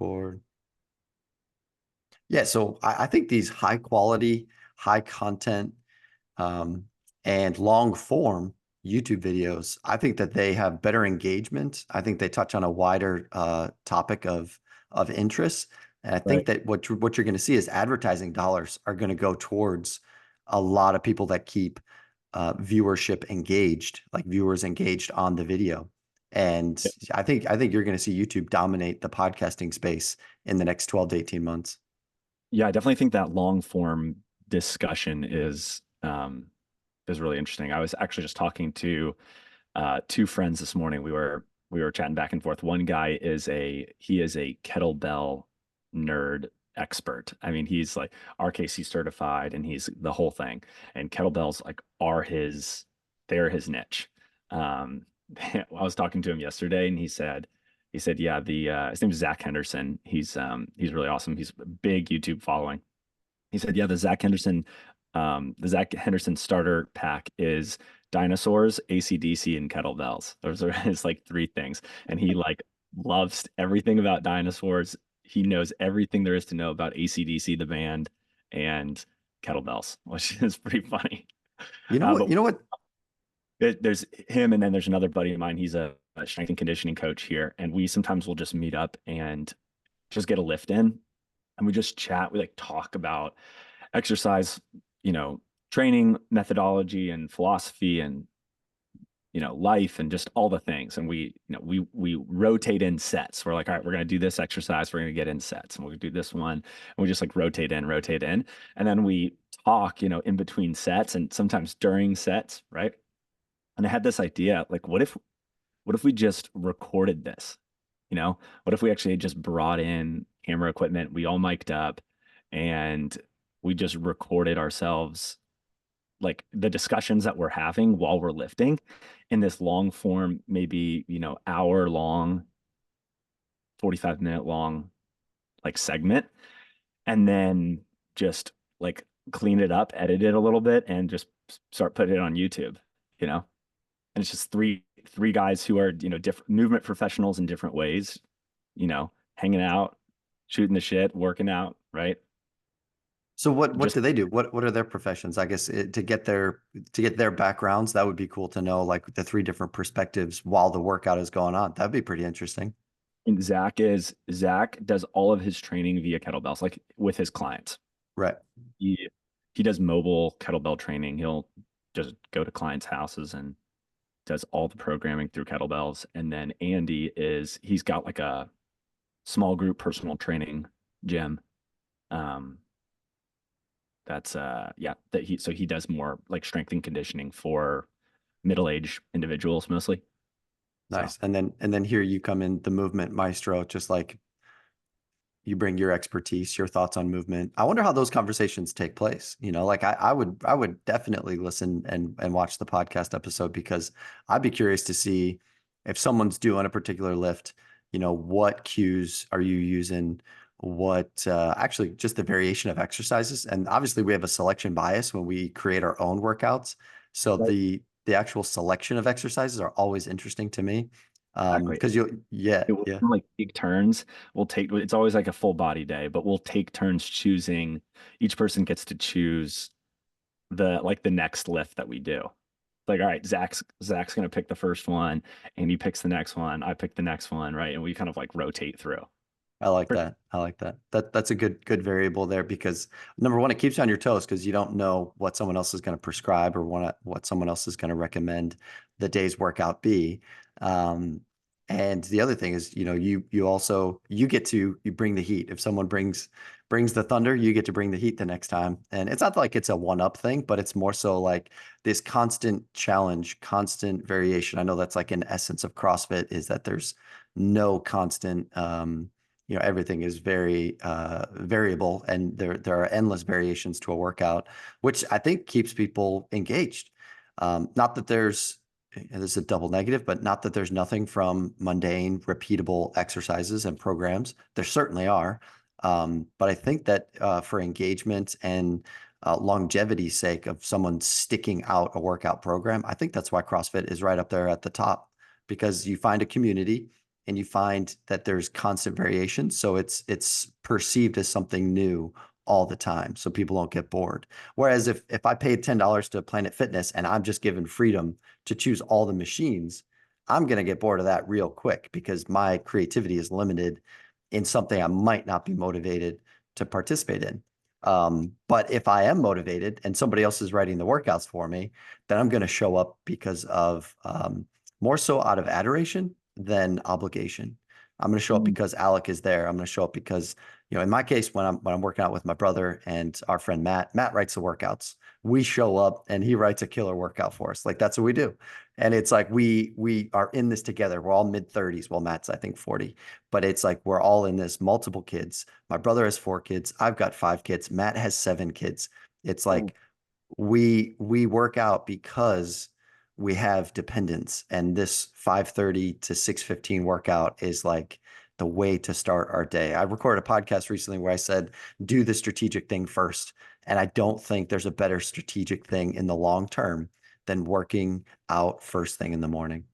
record. Yeah, so I think these high quality, high content, um, and long form YouTube videos, I think that they have better engagement. I think they touch on a wider topic of interest. And I think Right. that what you're going to see is advertising dollars are going to go towards a lot of people that keep viewership engaged, like viewers engaged on the video. And Yeah, I think you're going to see YouTube dominate the podcasting space in the next 12 to 18 months. yeah, I definitely think that long form discussion is really interesting. I was actually just talking to two friends this morning. We were chatting back and forth. One guy is a kettlebell nerd expert. I mean, he's like RKC certified and he's the whole thing. And kettlebells like they're his niche. I was talking to him yesterday and he said, yeah, the his name is Zach Henderson. He's really awesome. He's a big YouTube following. He said, yeah, the Zach Henderson starter pack is dinosaurs, ACDC, and kettlebells. Those are his like three things. And he like loves everything about dinosaurs. He knows everything there is to know about ACDC, the band, and kettlebells, which is pretty funny. You know what? But You know what? there's him, and then there's another buddy of mine. He's a strength and conditioning coach here, and we sometimes will just meet up and just get a lift in, and we just chat. We like talk about exercise, training methodology and philosophy and life and just all the things. And we rotate in sets. We're like, all right, we're gonna do this exercise. We're gonna get in sets, and we'll do this one, and we just like rotate in, and then we talk, in between sets and sometimes during sets, right? And I had this idea, like, what if we just recorded this? What if we actually just brought in camera equipment, we all mic'd up, and we just recorded ourselves, like the discussions that we're having while we're lifting in this long form, maybe, hour long, 45-minute long, like segment, and then just like clean it up, edit it a little bit, and just start putting it on YouTube, you know? And it's just three guys who are, different movement professionals in different ways, hanging out, shooting the shit, working out, right? So what Just do they do? What are their professions? I guess to get their backgrounds, that would be cool to know, like the three different perspectives while the workout is going on. That'd be pretty interesting. and Zach does all of his training via kettlebells, like with his clients. Right. He does mobile kettlebell training. He'll just go to clients' houses and does all the programming through kettlebells. And then he's got like a small group personal training gym. Um, that's yeah, he does more like strength and conditioning for middle-aged individuals mostly. So Nice. And then here you come in, the movement maestro, just like you bring your expertise, your thoughts on movement. I wonder how those conversations take place. Like I would definitely listen and watch the podcast episode because I'd be curious to see if someone's doing a particular lift, what cues are you using? What actually just the variation of exercises. And obviously we have a selection bias when we create our own workouts. So right. the actual selection of exercises are always interesting to me. Exactly. Because yeah, It will yeah. like take turns. It's always like a full body day, but we'll take turns choosing. Each person gets to choose the next lift that we do. Like, all right, Zach's gonna pick the first one, and he picks the next one. I pick the next one, right? And we kind of like rotate through. I like Pretty- that. I like that. That's a good variable there because number one, it keeps you on your toes because you don't know what someone else is going to prescribe or what someone else is going to recommend the day's workout be. Um, and the other thing is, you also you bring the heat. If someone brings the thunder, you get to bring the heat the next time. And it's not like it's a one-up thing, but it's more so like this constant challenge, constant variation. I know that's like an essence of CrossFit is that there's no constant everything is very variable and there are endless variations to a workout, which I think keeps people engaged. Not that and this is a double negative, but not that there's nothing from mundane, repeatable exercises and programs. There certainly are. But I think that for engagement and longevity's sake of someone sticking out a workout program, I think that's why CrossFit is right up there at the top because you find a community and you find that there's constant variation. So it's perceived as something new all the time. So people don't get bored. Whereas if I paid $10 to Planet Fitness and I'm just given freedom to choose all the machines, I'm going to get bored of that real quick because my creativity is limited in something I might not be motivated to participate in. But if I am motivated and somebody else is writing the workouts for me, then I'm going to show up because of more so out of adoration than obligation. I'm going to show up Mm. because Alec is there. I'm going to show up because, in my case, when I'm working out with my brother and our friend Matt writes the workouts. We show up and he writes a killer workout for us. Like that's what we do. And it's like we are in this together. We're all mid 30s. Well, Matt's I think 40, but it's like we're all in this, multiple kids. My brother has 4 kids. I've got 5 kids. Matt has 7 kids. It's Oh, like we work out because we have dependence, and this 5:30 to 6:15 workout is like the way to start our day. I recorded a podcast recently where I said, do the strategic thing first. And I don't think there's a better strategic thing in the long term than working out first thing in the morning.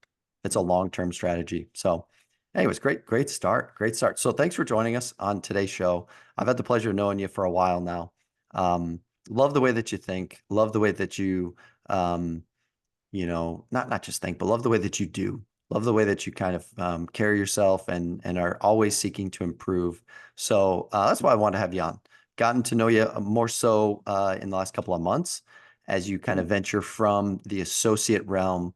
It's a long-term strategy. So anyways, great start. Great start. So thanks for joining us on today's show. I've had the pleasure of knowing you for a while now. Love the way that you think, love the way that you, um, not just think, but love the way that you do. Love the way that you kind of carry yourself and are always seeking to improve. So that's why I wanted to have you on. Gotten to know you more so in the last couple of months as you kind of cool. venture from the associate realm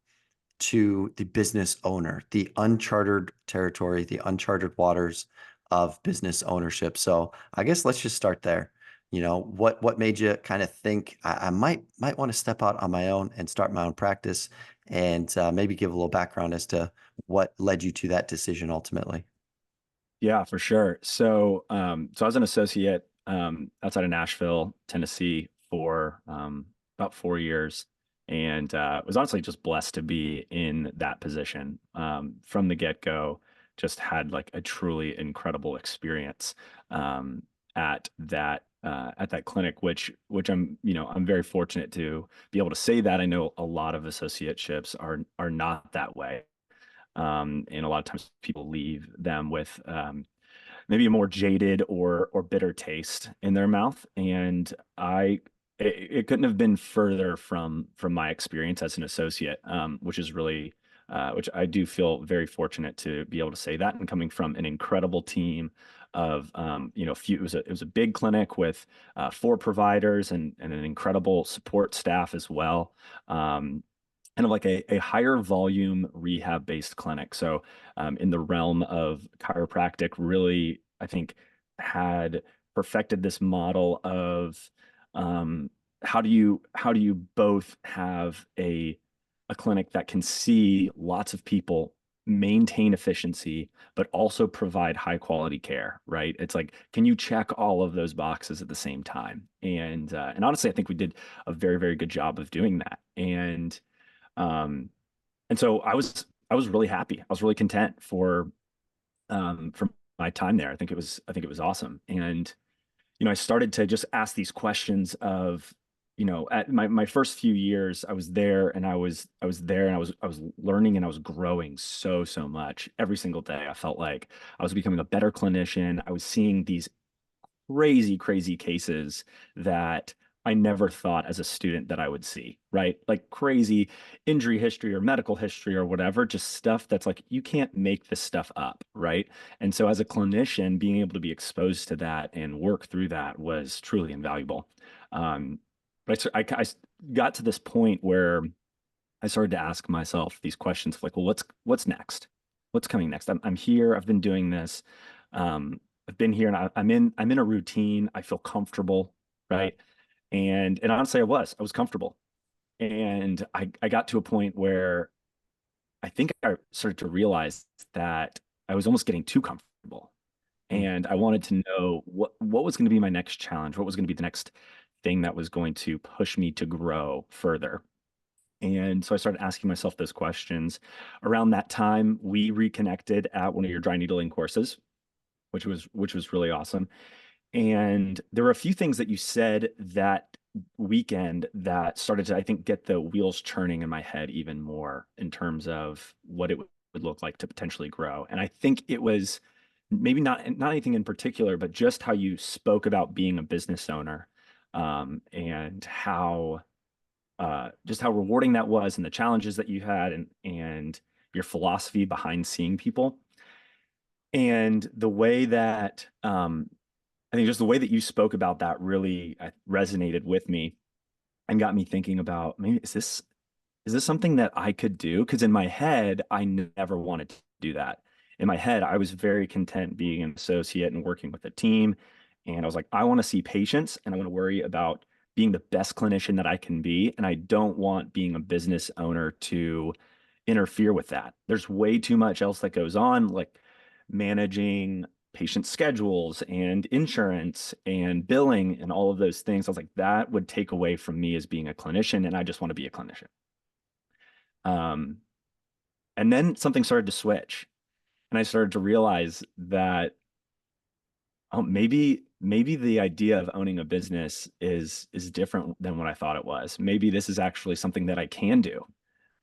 to the business owner, the uncharted territory, the uncharted waters of business ownership. So I guess let's just start there. What made you kind of think I might want to step out on my own and start my own practice, and maybe give a little background as to what led you to that decision ultimately. Yeah, for sure. So I was an associate outside of Nashville, Tennessee for about 4 years, and was honestly just blessed to be in that position from the get-go. Just had like a truly incredible experience at that clinic, which I'm very fortunate to be able to say that. I know a lot of associateships are not that way. And a lot of times people leave them with maybe a more jaded or bitter taste in their mouth. And it couldn't have been further from my experience as an associate, which is really which I do feel very fortunate to be able to say that. And coming from an incredible team of it was a big clinic with 4 providers and an incredible support staff as well. Kind of like a higher volume rehab based clinic. So in the realm of chiropractic, really, I think had perfected this model of how do you both have a clinic that can see lots of people, maintain efficiency, but also provide high quality care, right? It's like, can you check all of those boxes at the same time? And honestly, I think we did a very, very good job of doing that. Um, and so I was really happy. I was really content for my time there. I think it was awesome. And I started to just ask these questions of, at my first few years, I was there and I was there and I was learning and I was growing so much every single day. I felt like I was becoming a better clinician. I was seeing these crazy cases that I never thought as a student that I would see, right? Like crazy injury history or medical history or whatever, just stuff that's like, you can't make this stuff up, right? And so as a clinician, being able to be exposed to that and work through that was truly invaluable. Um, but I got to this point where I started to ask myself these questions of like, well, what's next? What's coming next? I'm here. I've been doing this. Um, I've been here and I'm in a routine. I feel comfortable, right? And honestly, I was comfortable. And I got to a point where I think I started to realize that I was almost getting too comfortable. Mm. And I wanted to know what was going to be my next challenge, what was going to be the next thing that was going to push me to grow further. And so I started asking myself those questions. Around that time, we reconnected at one of your dry needling courses, which was really awesome. And there were a few things that you said that weekend that started to, I think, get the wheels churning in my head even more in terms of what it would look like to potentially grow. And I think it was maybe not anything in particular, but just how you spoke about being a business owner, and how just how rewarding that was, and the challenges that you had, and your philosophy behind seeing people, and the way that I think just the way that you spoke about that really resonated with me and got me thinking about, maybe is this something that I could do? Because in my head, I never wanted to do that. In my head, I was very content being an associate and working with a team. And I was like, I want to see patients and I want to worry about being the best clinician that I can be. And I don't want being a business owner to interfere with that. There's way too much else that goes on, like managing patient schedules and insurance and billing and all of those things. I was like, that would take away from me as being a clinician. And I just want to be a clinician. Um, and then something started to switch, and I started to realize that, oh, maybe the idea of owning a business is different than what I thought it was. Maybe this is actually something that I can do.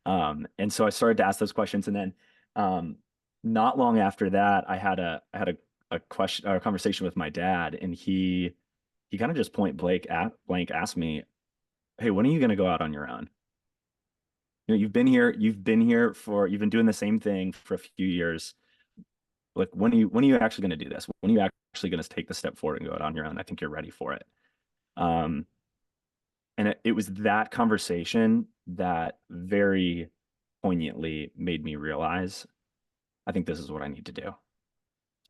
And so I started to ask those questions, and then um, not long after that, I had a question or a conversation with my dad, and he kind of just point blank asked me, "Hey, when are you going to go out on your own? You know, you've been here for, you've been doing the same thing for a few years. Like, when are you actually going to do this? When are you actually going to take the step forward and go out on your own? I think you're ready for it." Um, and it was that conversation that very poignantly made me realize, I think this is what I need to do.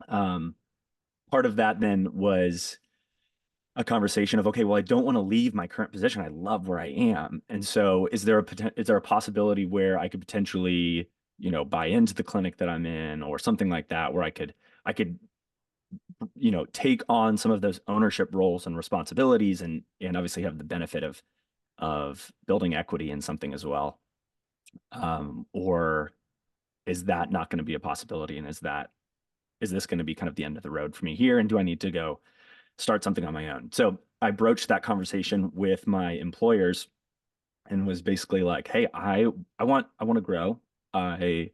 Um, Part of that then was a conversation of, okay, well, I don't want to leave my current position. I love where I am. And so is there a possibility where I could potentially, buy into the clinic that I'm in, or something like that, where I could, take on some of those ownership roles and responsibilities, and obviously have the benefit of building equity in something as well. Or is that not going to be a possibility? And is this going to be kind of the end of the road for me here? And do I need to go start something on my own? So I broached that conversation with my employers and was basically like, hey, I want to grow. I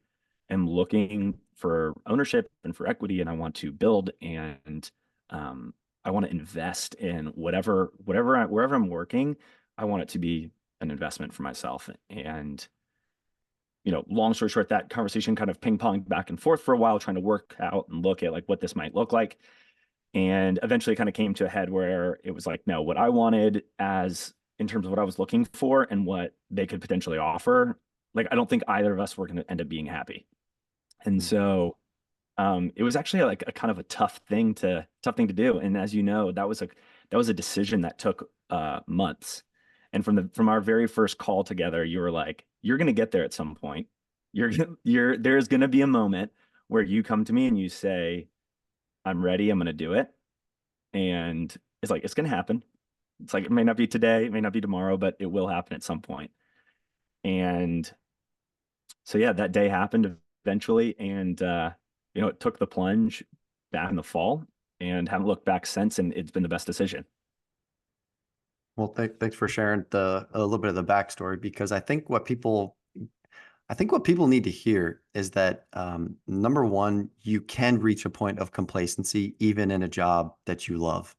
am looking for ownership and for equity, and I want to build, and I want to invest in wherever I'm working. I want it to be an investment for myself. And long story short, that conversation kind of ping-ponged back and forth for a while, trying to work out and look at like what this might look like. And eventually it kind of came to a head where it was like, no, what I wanted, as in terms of what I was looking for and what they could potentially offer, like, I don't think either of us were going to end up being happy. And so it was actually like a kind of a tough thing to do. And as you know, that was a decision that took months. And from our very first call together, you were like, you're going to get there at some point. There's going to be a moment where you come to me and you say, I'm ready, I'm going to do it. And it's like, it's going to happen. It's like, it may not be today, it may not be tomorrow, but it will happen at some point. And so, yeah, that day happened eventually. And, it took the plunge back in the fall, and haven't looked back since. And it's been the best decision. Well, thanks for sharing a little bit of the backstory, because I think what people need to hear is that number one, you can reach a point of complacency even in a job that you love,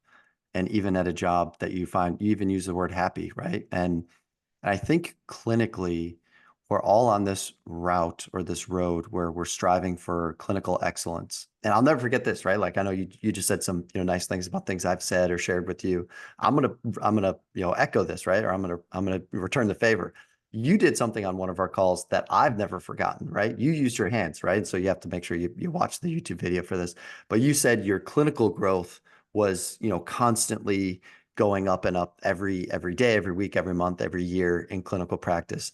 and even at a job that you find, you even use the word happy, right? And I think clinically, we're all on this route or this road where we're striving for clinical excellence. And I'll never forget this, right? Like, I know you just said some, nice things about things I've said or shared with you. I'm gonna, echo this, right? Or I'm gonna return the favor. You did something on one of our calls that I've never forgotten, right? You used your hands, right? So you have to make sure you watch the YouTube video for this. But you said your clinical growth was, constantly going up and up every day, every week, every month, every year in clinical practice,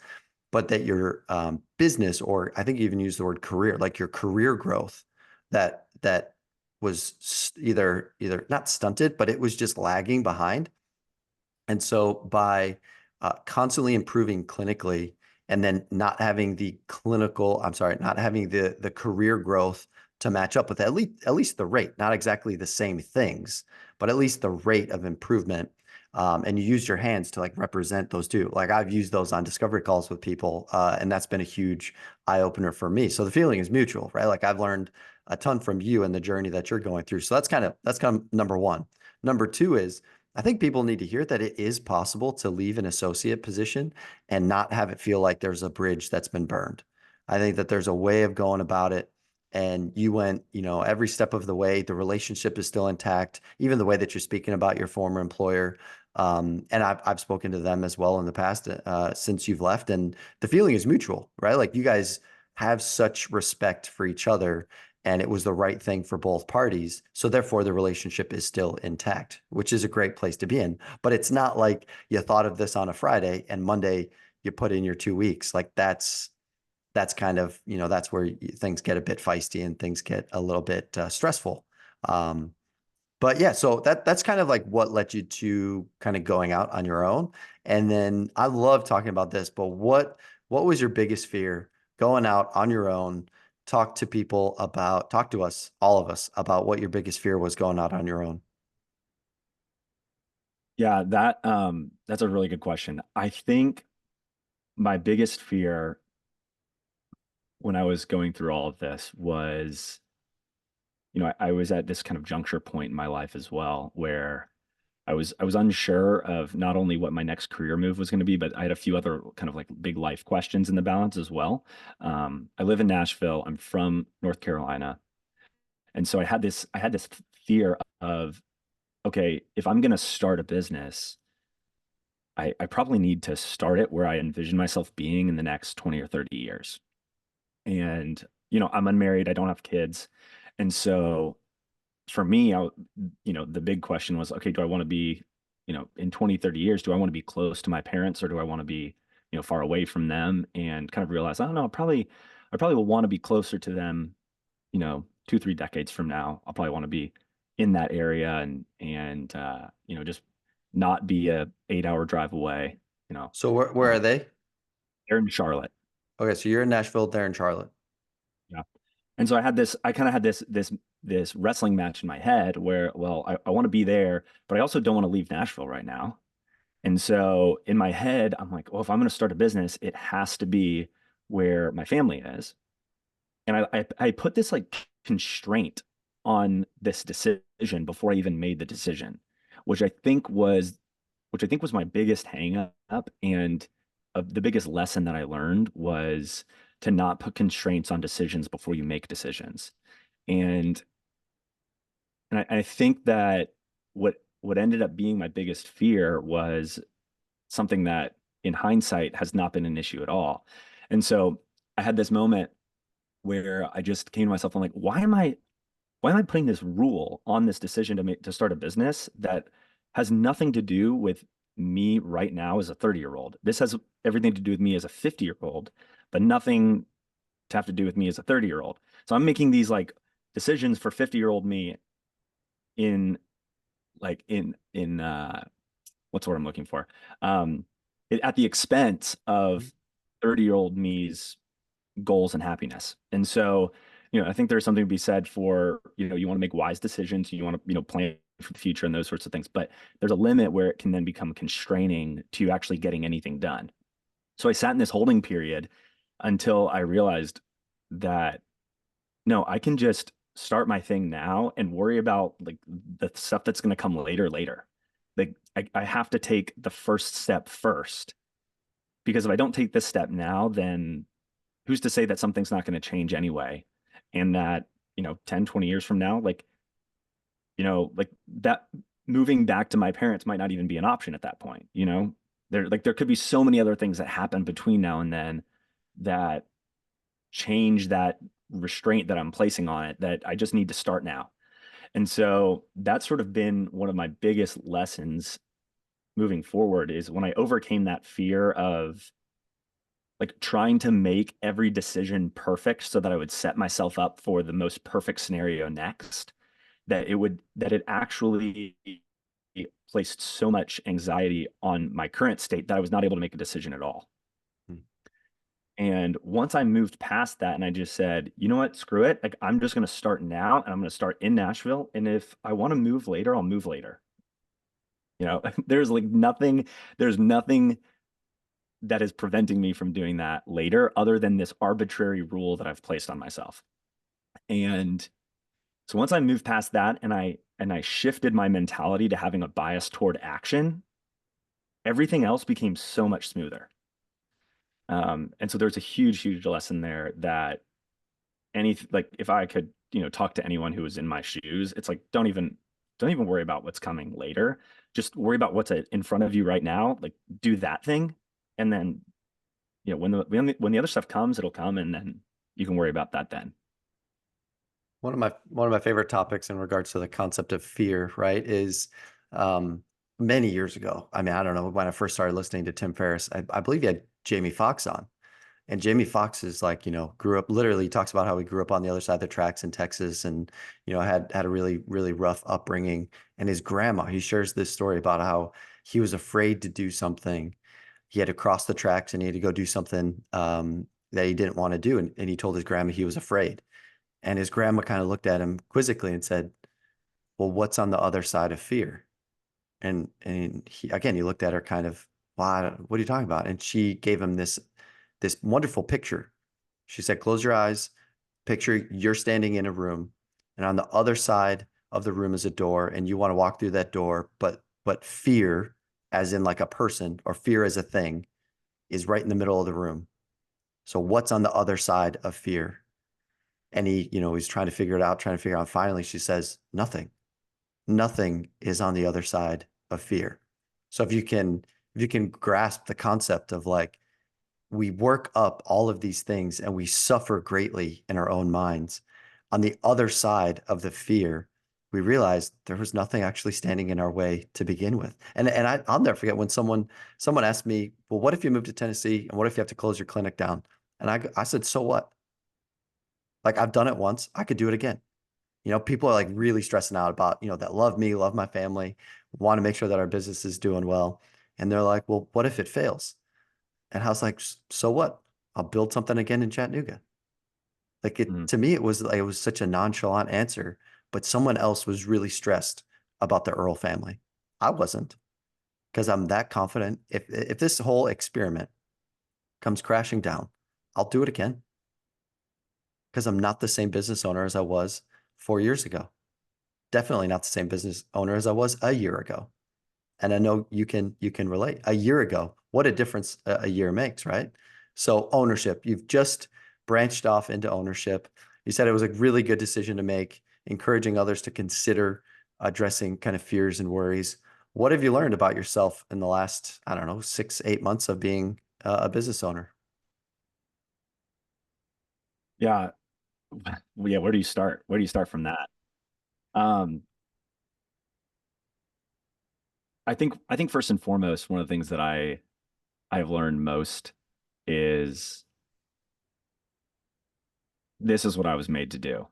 but that your business, or I think you even used the word career, like your career growth, that was either not stunted, but it was just lagging behind. And so by constantly improving clinically, and then not having not having the career growth to match up with at least the rate, not exactly the same things, but at least the rate of improvement. and you used your hands to like represent those two. Like I've used those on discovery calls with people, and that's been a huge eye opener for me. So the feeling is mutual, right? Like I've learned a ton from you and the journey that you're going through. So that's kind of number one. Number two is I think people need to hear that it is possible to leave an associate position and not have it feel like there's a bridge that's been burned. I think that there's a way of going about it. And you went, every step of the way, the relationship is still intact, even the way that you're speaking about your former employer. And I've spoken to them as well in the past since you've left, and the feeling is mutual, right? Like you guys have such respect for each other, and it was the right thing for both parties. So therefore, the relationship is still intact, which is a great place to be in. But it's not like you thought of this on a Friday and Monday you put in your 2 weeks. Like that's kind of, that's where things get a bit feisty and things get a little bit stressful. Um, but yeah, so that's kind of like what led you to kind of going out on your own. And then I love talking about this, but what was your biggest fear going out on your own? Talk to us, all of us, about what your biggest fear was going out on your own. Yeah, that's a really good question. I think my biggest fear when I was going through all of this was, I was at this kind of juncture point in my life as well where I was unsure of not only what my next career move was going to be, but I had a few other kind of like big life questions in the balance as well. I live in Nashville. I'm from North Carolina. And so I had this fear of, okay, if I'm going to start a business, I probably need to start it where I envision myself being in the next 20 or 30 years. And, I'm unmarried, I don't have kids. And so for me, the big question was, okay, do I want to be, in 20, 30 years, do I want to be close to my parents or do I want to be, far away from them? And kind of realize, I don't know, I probably will want to be closer to them, 2, 3 decades from now. I'll probably want to be in that area and just not be a 8 hour drive away, you know. So where Uh, are they? they're in Charlotte. Okay, so you're in Nashville, they're in Charlotte. Yeah. And so I kind of had this wrestling match in my head where, well, I want to be there, but I also don't want to leave Nashville right now. And so in my head, I'm like, well, if I'm going to start a business, it has to be where my family is. And I put this like constraint on this decision before I even made the decision, which I think was my biggest hang up. And the biggest lesson that I learned was to not put constraints on decisions before you make decisions. And I think that what ended up being my biggest fear was something that in hindsight has not been an issue at all. And so I had this moment where I just came to myself and like, why am I putting this rule on this decision to start a business that has nothing to do with me right now as a 30-year-old? This has everything to do with me as a 50-year-old, but nothing to have to do with me as a 30-year-old. So I'm making these like decisions for 50-year-old me in what's what I'm looking for? Um, at the expense of 30-year-old me's goals and happiness. And so, I think there's something to be said for, you want to make wise decisions, you want to, plan for the future and those sorts of things. But there's a limit where it can then become constraining to actually getting anything done. So I sat in this holding period until I realized that no, I can just start my thing now and worry about like the stuff that's going to come later. Like I have to take the first step first because if I don't take this step now, then who's to say that something's not going to change anyway? And that, 10, 20 years from now, like that moving back to my parents might not even be an option at that point, there could be so many other things that happen between now and then that change that restraint that I'm placing on it that I just need to start now. And so that's sort of been one of my biggest lessons moving forward is when I overcame that fear of like trying to make every decision perfect so that I would set myself up for the most perfect scenario next, that it actually placed so much anxiety on my current state that I was not able to make a decision at all. Hmm. And once I moved past that and I just said, you know what, screw it. Like I'm just going to start now and I'm going to start in Nashville. And if I want to move later, I'll move later. You know, there's nothing that is preventing me from doing that later other than this arbitrary rule that I've placed on myself. And so once I moved past that and I shifted my mentality to having a bias toward action, everything else became so much smoother. And so there's a huge lesson there that like if I could, talk to anyone who was in my shoes, it's like don't even worry about what's coming later. Just worry about what's in front of you right now. Like do that thing, and then when the other stuff comes, it'll come, and then you can worry about that then. One of my favorite topics in regards to the concept of fear, right, is many years ago. I mean, I don't know, when I first started listening to Tim Ferriss, I believe he had Jamie Foxx on. And Jamie Foxx is like, grew up, literally talks about how he grew up on the other side of the tracks in Texas and, had a really rough upbringing. And his grandma, he shares this story about how he was afraid to do something. He had to cross the tracks and he had to go do something that he didn't want to do. And he told his grandma he was afraid. And his grandma kind of looked at him quizzically and said, well, what's on the other side of fear? And he looked at her kind of, why, what are you talking about? And she gave him this wonderful picture. She said, close your eyes, picture you're standing in a room, and on the other side of the room is a door, and you want to walk through that door, but fear, as in like a person, or fear as a thing, is right in the middle of the room. So what's on the other side of fear? And he's trying to figure it out, trying to figure out. Finally, she says, nothing. Nothing is on the other side of fear. So if you can grasp the concept of like, we work up all of these things and we suffer greatly in our own minds. On the other side of the fear, we realized there was nothing actually standing in our way to begin with. And I'll never forget when someone asked me, well, what if you move to Tennessee and what if you have to close your clinic down? And I said, so what? Like I've done it once, I could do it again. People are like really stressing out about, that love me, love my family, want to make sure that our business is doing well. And they're like, well, what if it fails? And I was like, so what? I'll build something again in Chattanooga. Like Mm. to me, it was such a nonchalant answer, but someone else was really stressed about the Earl family. I wasn't, because I'm that confident. If this whole experiment comes crashing down, I'll do it again, because I'm not the same business owner as I was 4 years ago. Definitely not the same business owner as I was a year ago. And I know you can relate. A year ago, what a difference a year makes, right? So ownership, you've just branched off into ownership. You said it was a really good decision to make, encouraging others to consider addressing kind of fears and worries. What have you learned about yourself in the last, I don't know, 6, 8 months of being a business owner? Yeah. Yeah. Where do you start? Where do you start from that? Um, I think first and foremost, one of the things that I've learned most is this is what I was made to do.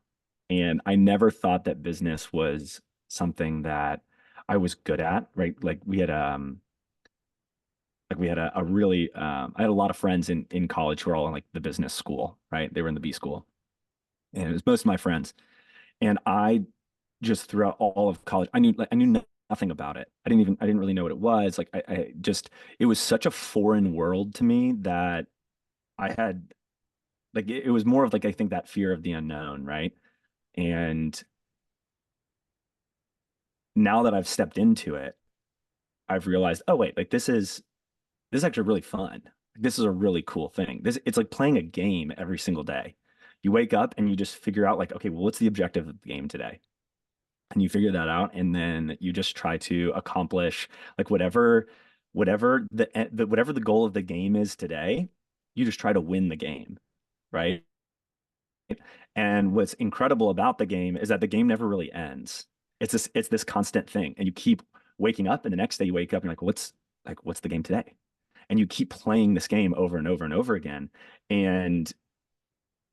And I never thought that business was something that I was good at, right? Like we had a really I had a lot of friends in college who were all in like the business school, right? They were in the B school. And it was most of my friends. And I just throughout all of college, I knew nothing about it. I didn't really know what it was. Like I just it was such a foreign world to me that I had like it was more of like I think that fear of the unknown, right? And now that I've stepped into it, I've realized, oh wait, like this is actually really fun. This is a really cool thing. It's like playing a game every single day. You wake up and you just figure out like, okay, well, what's the objective of the game today? And you figure that out, and then you just try to accomplish like whatever the goal of the game is today. You just try to win the game, right? And what's incredible about the game is that the game never really ends. It's this constant thing, and you keep waking up, and the next day you wake up and you're like what's the game today? And you keep playing this game over and over and over again. And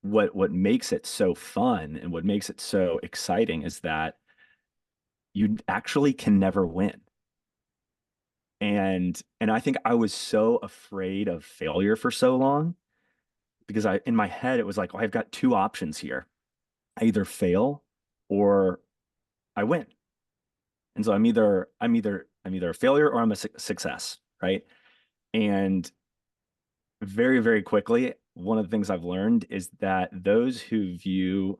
what makes it so fun and what makes it so exciting is that you actually can never win. And I think I was so afraid of failure for so long because I in my head it was like, oh, I've got two options here. I either fail or I win. And so I'm either I'm either a failure or I'm a success, right? And very, very quickly, one of the things I've learned is that those who view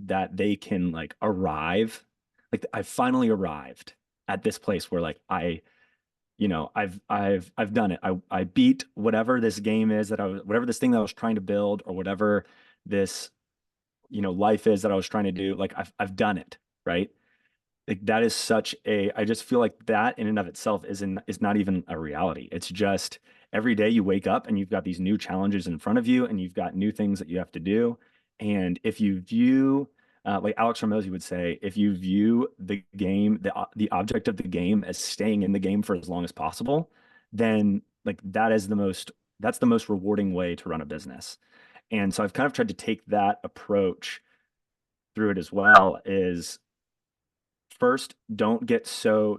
that they can like arrive, like I finally arrived at this place where like I've done it. I beat whatever this game is that whatever this thing that I was trying to build, or whatever this, life is that I was trying to do. Like I've done it, right? Like that is such a, I just feel like that in and of itself is not even a reality. It's just every day you wake up and you've got these new challenges in front of you, and you've got new things that you have to do. And if you view, like Alex Ramosi would say, if you view the game, the object of the game as staying in the game for as long as possible, then like that's the most rewarding way to run a business. And so I've kind of tried to take that approach through it as well. Is first, don't get so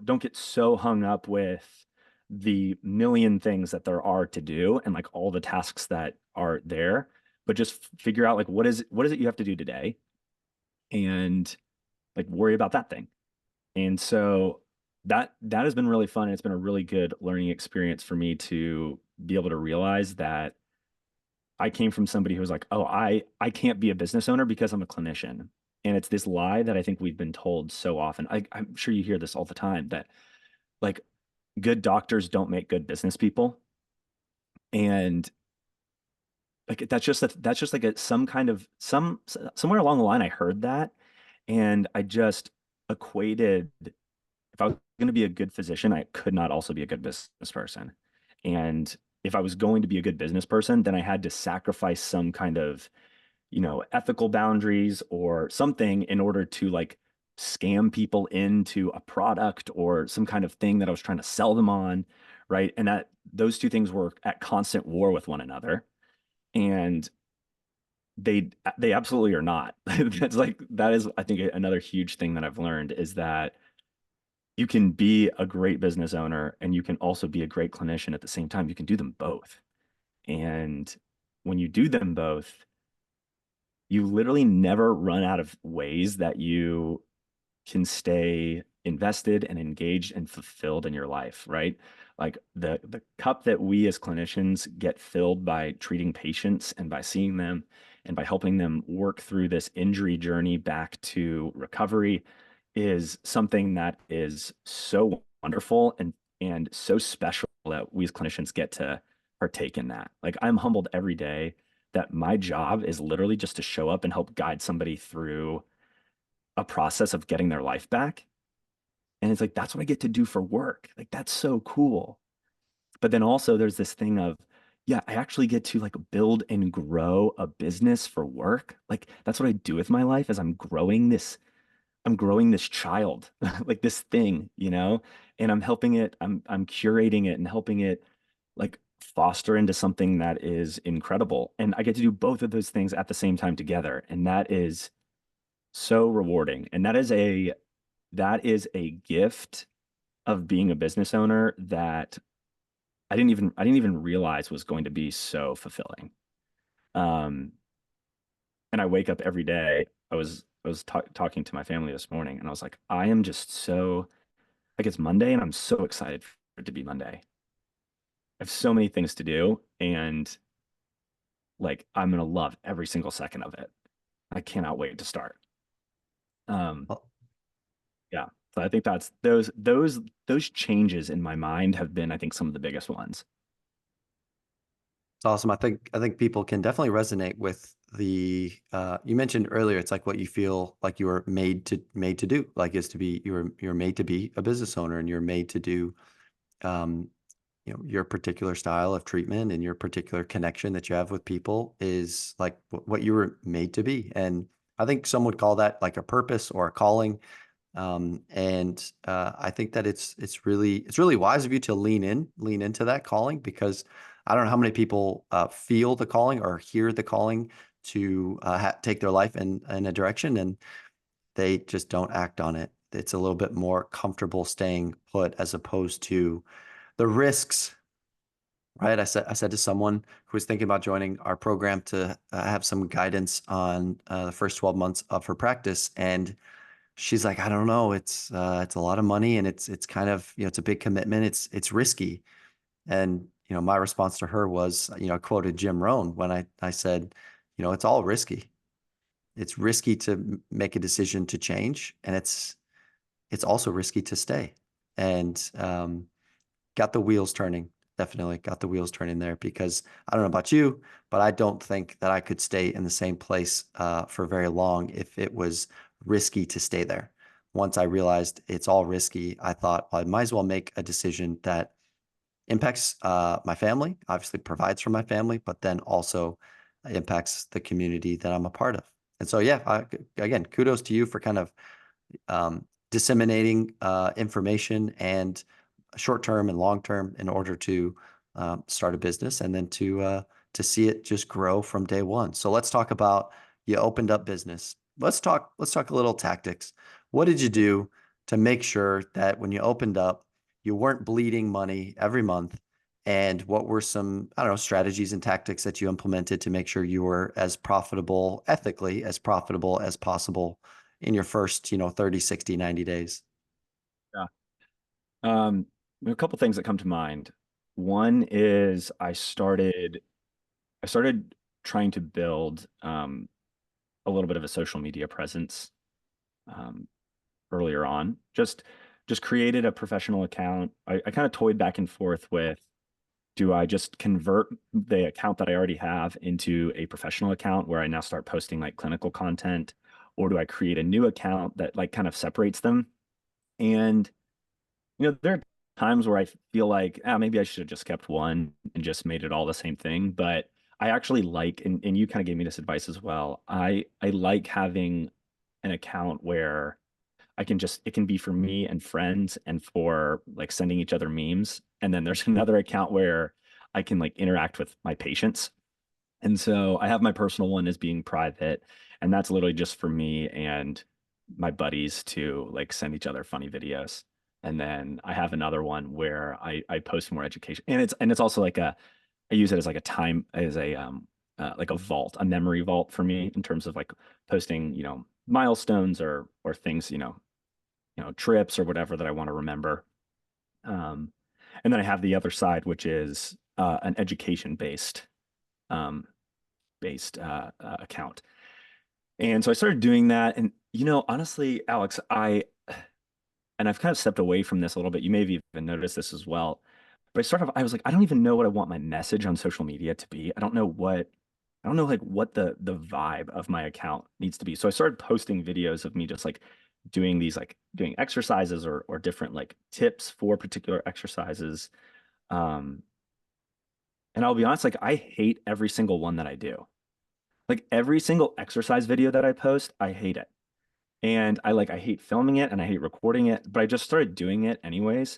hung up with the million things that there are to do and like all the tasks that are there, but just figure out like what is it you have to do today, and like worry about that thing. And so that has been really fun, and it's been a really good learning experience for me to be able to realize that I came from somebody who was like, oh, I can't be a business owner because I'm a clinician. And it's this lie that I think we've been told so often. I'm sure you hear this all the time, that like good doctors don't make good business people. And like that's just like some kind of somewhere along the line I heard that, and I just equated, if I was going to be a good physician, I could not also be a good business person. And if I was going to be a good business person, then I had to sacrifice some kind of, ethical boundaries or something in order to like scam people into a product or some kind of thing that I was trying to sell them on, right? And that those two things were at constant war with one another. And they absolutely are not. That is, I think, another huge thing that I've learned is that you can be a great business owner and you can also be a great clinician at the same time. You can do them both. And when you do them both, you literally never run out of ways that you can stay invested and engaged and fulfilled in your life, right? Like the cup that we as clinicians get filled by treating patients and by seeing them and by helping them work through this injury journey back to recovery is something that is so wonderful and so special that we as clinicians get to partake in that. Like I'm humbled every day that my job is literally just to show up and help guide somebody through a process of getting their life back. And it's like, that's what I get to do for work. Like, that's so cool. But then also there's this thing of, yeah, I actually get to like build and grow a business for work. Like that's what I do with my life, as I'm growing this child, like this thing, and I'm helping it, I'm curating it and helping it like foster into something that is incredible. And I get to do both of those things at the same time together. And that is so rewarding. And that is a gift of being a business owner that I didn't even realize was going to be so fulfilling. Um, and I wake up every day. I was talking to my family this morning, and I was like, I am just so like it's Monday, and I'm so excited for it to be Monday. I have so many things to do, and like I'm gonna love every single second of it. I cannot wait to start. Um, Well, yeah. So I think those changes in my mind have been, I think, some of the biggest ones. it's awesome. I think people can definitely resonate with the you mentioned earlier, it's like what you feel like you were made to do, like is to be you're made to be a business owner, and you're made to do um your particular style of treatment, and your particular connection that you have with people is like what you were made to be. And I think some would call that like a purpose or a calling. And I think that it's really wise of you to lean into that calling, because I don't know how many people feel the calling or hear the calling to take their life in a direction, and they just don't act on it. It's a little bit more comfortable staying put, as opposed to the risks, right? I said to someone who was thinking about joining our program to have some guidance on the first 12 months of her practice, and she's like, I don't know, it's a lot of money and it's kind of, it's a big commitment. It's risky. And, my response to her was, I quoted Jim Rohn when I said, it's all risky. It's risky to make a decision to change, and it's also risky to stay. And got the wheels turning. Definitely got the wheels turning there because I don't know about you, but I don't think that I could stay in the same place for very long if it was risky to stay there. Once I realized it's all risky, I thought, well, I might as well make a decision that impacts my family, obviously provides for my family, but then also impacts the community that I'm a part of. And so, yeah, again, kudos to you for kind of disseminating information and short term and long term in order to start a business and then to see it just grow from day one. So let's talk about, you opened up business. Let's talk a little tactics. What did you do to make sure that when you opened up, you weren't bleeding money every month? And what were some, I don't know, strategies and tactics that you implemented to make sure you were as profitable, ethically as profitable as possible in your first, 30, 60, 90 days? Yeah. Um, a couple things that come to mind. One is I started trying to build a little bit of a social media presence um, earlier on. Just created a professional account. I kind of toyed back and forth with, do I just convert the account that I already have into a professional account where I now start posting like clinical content, or do I create a new account that like kind of separates them? And there are times where I feel like, maybe I should have just kept one and just made it all the same thing. But I actually like, and you kind of gave me this advice as well. I like having an account where it can be for me and friends and for like sending each other memes. And then there's another account where I can like interact with my patients. And so I have my personal one as being private, and that's literally just for me and my buddies to like send each other funny videos. And then I have another one where I post more education, and it's also like I use it as like a time as a like a vault, a memory vault for me in terms of like posting, milestones or things, trips or whatever that I want to remember. Um, and then I have the other side, which is an education um, based account. And so I started doing that. And, honestly, Alex, and I've kind of stepped away from this a little bit. You may have even noticed this as well. But I was like, I don't even know what I want my message on social media to be. I don't know like what the vibe of my account needs to be. So I started posting videos of me just like doing these like doing exercises or different like tips for particular exercises. Um, and I'll be honest, like I hate every single one that I do. Like every single exercise video that I post, I hate it. And I hate filming it and I hate recording it, but I just started doing it anyways.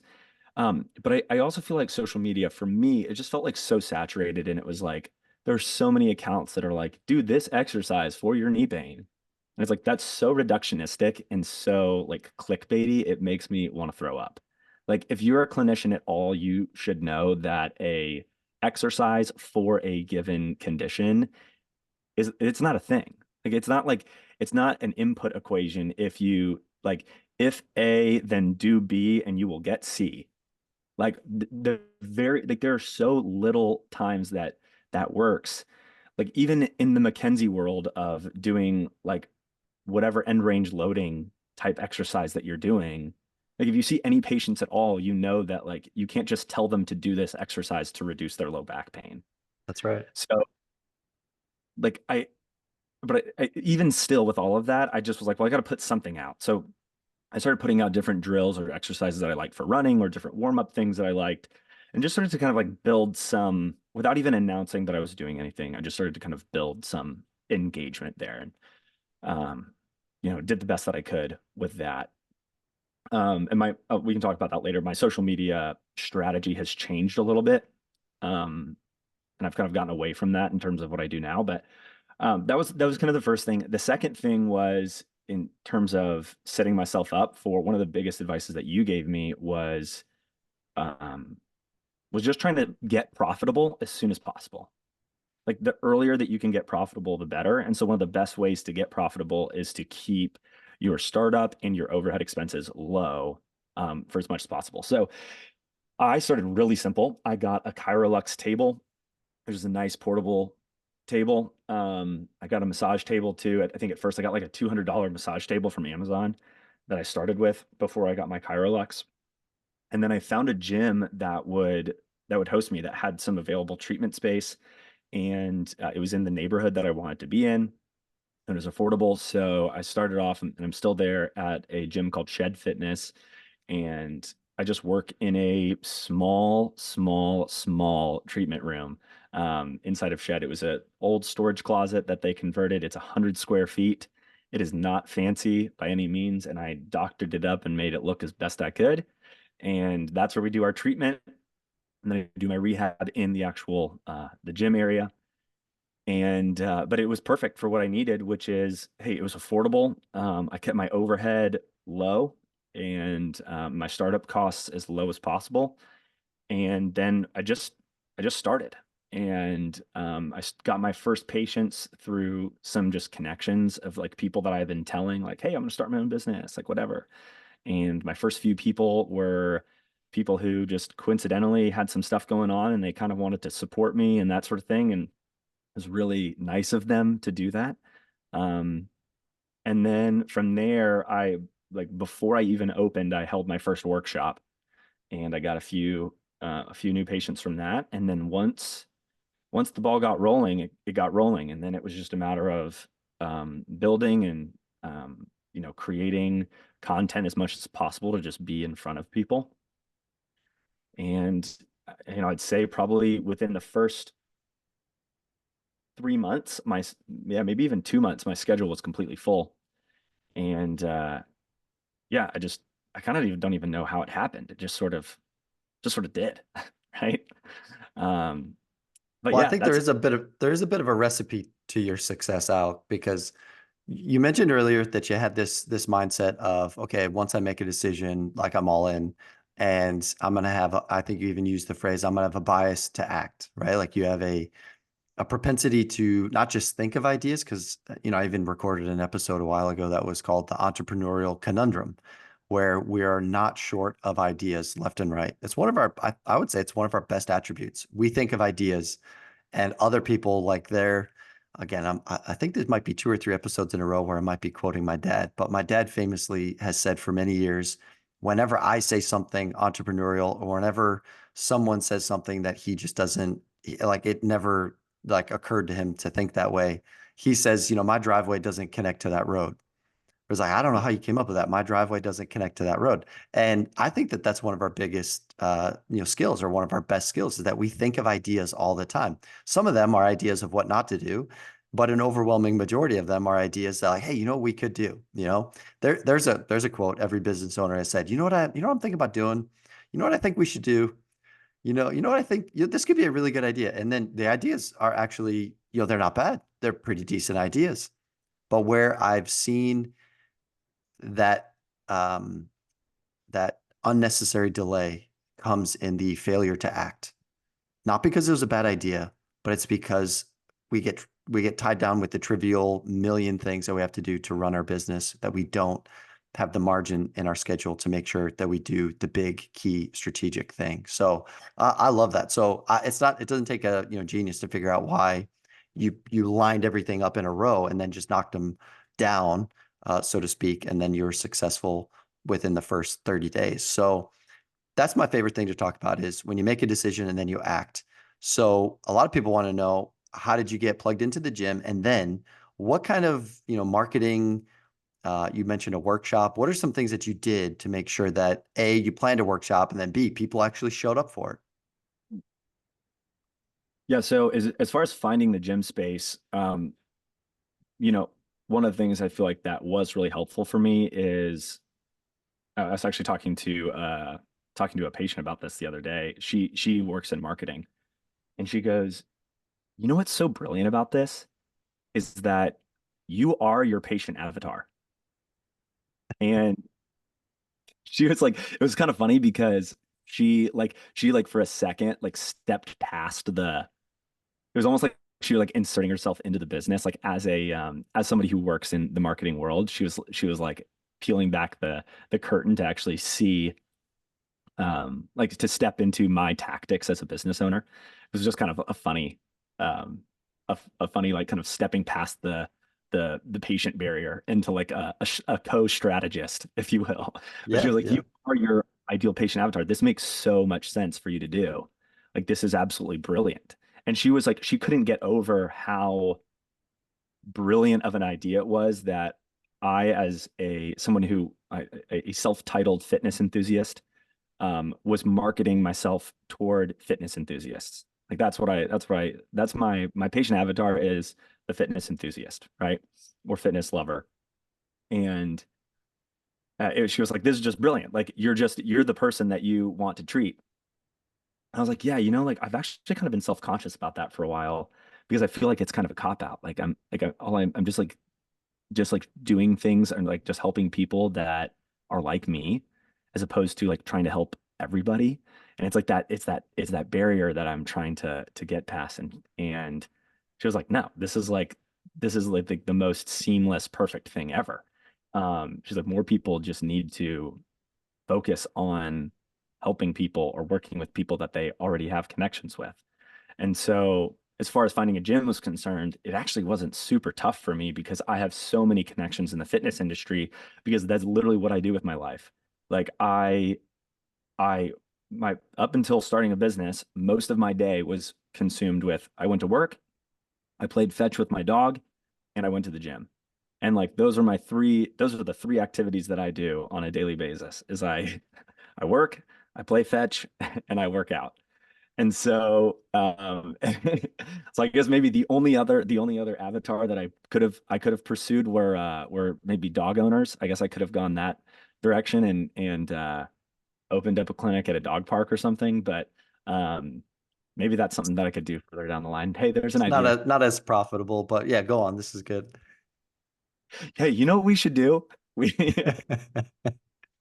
But I also feel like social media for me, it just felt like so saturated. And it was like, there's so many accounts that are like, do this exercise for your knee pain. And it's like, that's so reductionistic and so like clickbaity, it makes me want to throw up. Like if you're a clinician at all, you should know that a exercise for a given condition it's not a thing. It's not an input equation. If you like if A, then do B and you will get C. Like there are so little times that that works. Like even in the McKenzie world of doing like whatever end range loading type exercise that you're doing, like if you see any patients at all, you know that like you can't just tell them to do this exercise to reduce their low back pain. That's right. So like even still with all of that, I just was like, well, I got to put something out. So I started putting out different drills or exercises that I liked for running or different warm up things that I liked, and just started to kind of like build some without even announcing that I was doing anything. I just started to kind of build some engagement there and, um, did the best that I could with that. And we can talk about that later. My social media strategy has changed a little bit. And I've kind of gotten away from that in terms of what I do now, but that was kind of the first thing. The second thing was in terms of setting myself up for one of the biggest advices that you gave me um, was just trying to get profitable as soon as possible. Like the earlier that you can get profitable, the better. And so one of the best ways to get profitable is to keep your startup and your overhead expenses low for as much as possible. So I started really simple. I got a Chirolux table. It was a nice portable table. I got a massage table too. I think at first I got like a $200 massage table from Amazon that I started with before I got my Chirolux. And then I found a gym that would host me, that had some available treatment space, and it was in the neighborhood that I wanted to be in. It was affordable, so I started off, and I'm still there at a gym called Shed Fitness, and I just work in a small, small, small treatment room inside of Shed. It was an old storage closet that they converted. It's 100 square feet. It is not fancy by any means, and I doctored it up and made it look as best I could. And that's where we do our treatment. And then I do my rehab in the actual the gym area. And but it was perfect for what I needed, which is, hey, it was affordable. I kept my overhead low and my startup costs as low as possible. And then I just started, and got my first patients through some just connections of like people that I've been telling, like, hey, I'm gonna start my own business, like whatever. And my first few people were people who just coincidentally had some stuff going on and they kind of wanted to support me and that sort of thing. And it was really nice of them to do that. Um, and then from there, like before I even opened, I held my first workshop, and I got a few new patients from that. And then once the ball got rolling, it got rolling. And then it was just a matter of building and creating content as much as possible to just be in front of people. And I'd say probably within the first 3 months, yeah, maybe even 2 months, my schedule was completely full. And yeah, I kind of even don't even know how it happened. It just sort of did, right? Um, but Well, I yeah, think that's there is a bit of a recipe to your success, Al, because you mentioned earlier that you had this mindset of, okay, once I make a decision, like I'm all in, and I'm gonna have I think you even used the phrase, I'm gonna have a bias to act, right? Like you have a propensity to not just think of ideas, because I even recorded an episode a while ago that was called the entrepreneurial conundrum, where we are not short of ideas left and right. It's one of our, I would say it's one of our best attributes. We think of ideas, and other people, like again, I think there might be 2 or 3 episodes in a row where I might be quoting my dad, but my dad famously has said for many years, whenever I say something entrepreneurial, or whenever someone says something that he just doesn't like, it never like occurred to him to think that way. He says, my driveway doesn't connect to that road. It was like, I don't know how you came up with that. My driveway doesn't connect to that road. And I think that that's one of our biggest, skills, or one of our best skills, is that we think of ideas all the time. Some of them are ideas of what not to do, but an overwhelming majority of them are ideas that, like, hey, what we could do? There's a quote every business owner has said, what I'm thinking about doing? You know what I think we should do? What I think, this could be a really good idea. And then the ideas are actually, they're not bad. They're pretty decent ideas. But where I've seen that um, that unnecessary delay comes in the failure to act. Not because it was a bad idea, but it's because we get tied down with the trivial million things that we have to do to run our business, that we don't have the margin in our schedule to make sure that we do the big key strategic thing. So I love that. So it doesn't take a genius to figure out why you lined everything up in a row and then just knocked them down, so to speak, and then you're successful within the first 30 days. So that's my favorite thing to talk about, is when you make a decision and then you act. So a lot of people want to know, how did you get plugged into the gym? And then what kind of, marketing, you mentioned a workshop. What are some things that you did to make sure that A, you planned a workshop, and then B, people actually showed up for it? Yeah. So as far as finding the gym space, you know, one of the things I feel like that was really helpful for me is I was actually talking to a patient about this the other day. She works in marketing, and she goes, "You know what's so brilliant about this is that you are your patient avatar." And she was like, it was kind of funny because she like for a second like stepped past the it was almost like she was like inserting herself into the business, like as somebody who works in the marketing world, she was like peeling back the curtain to actually see like to step into my tactics as a business owner. It was just kind of a funny um a funny like kind of stepping past the patient barrier into like a co-strategist, if you will. But she Yeah, was like, yeah. you are your ideal patient avatar. This makes so much sense for you to do. Like this is absolutely brilliant. And she was like, she couldn't get over how brilliant of an idea it was that I, as a someone who a self-titled fitness enthusiast, was marketing myself toward fitness enthusiasts. Like that's my patient avatar is the fitness enthusiast, right? Or fitness lover. And she was like, this is just brilliant. Like you're the person that you want to treat. I was like, yeah, like I've actually kind of been self-conscious about that for a while because I feel like it's kind of a cop out. Like I'm just like doing things and like just helping people that are like me as opposed to like trying to help everybody. And it's like that it's that barrier that I'm trying to get past. And she was like, no, this is like the most seamless perfect thing ever. She's like, more people just need to focus on helping people or working with people that they already have connections with. And so, as far as finding a gym was concerned, it actually wasn't super tough for me because I have so many connections in the fitness industry because that's literally what I do with my life. Like I my up until starting a business, most of my day was consumed with I went to work, I played fetch with my dog, and I went to the gym. And like those are the three activities that I do on a daily basis is I work, I play fetch, and I work out. And so, so I guess maybe the only other avatar that I could have pursued were maybe dog owners. I guess I could have gone that direction and opened up a clinic at a dog park or something. But um, maybe that's something that I could do further down the line. Hey, there's an It's idea. not as profitable, but yeah, go on. This is good. Hey, you know what we should do? We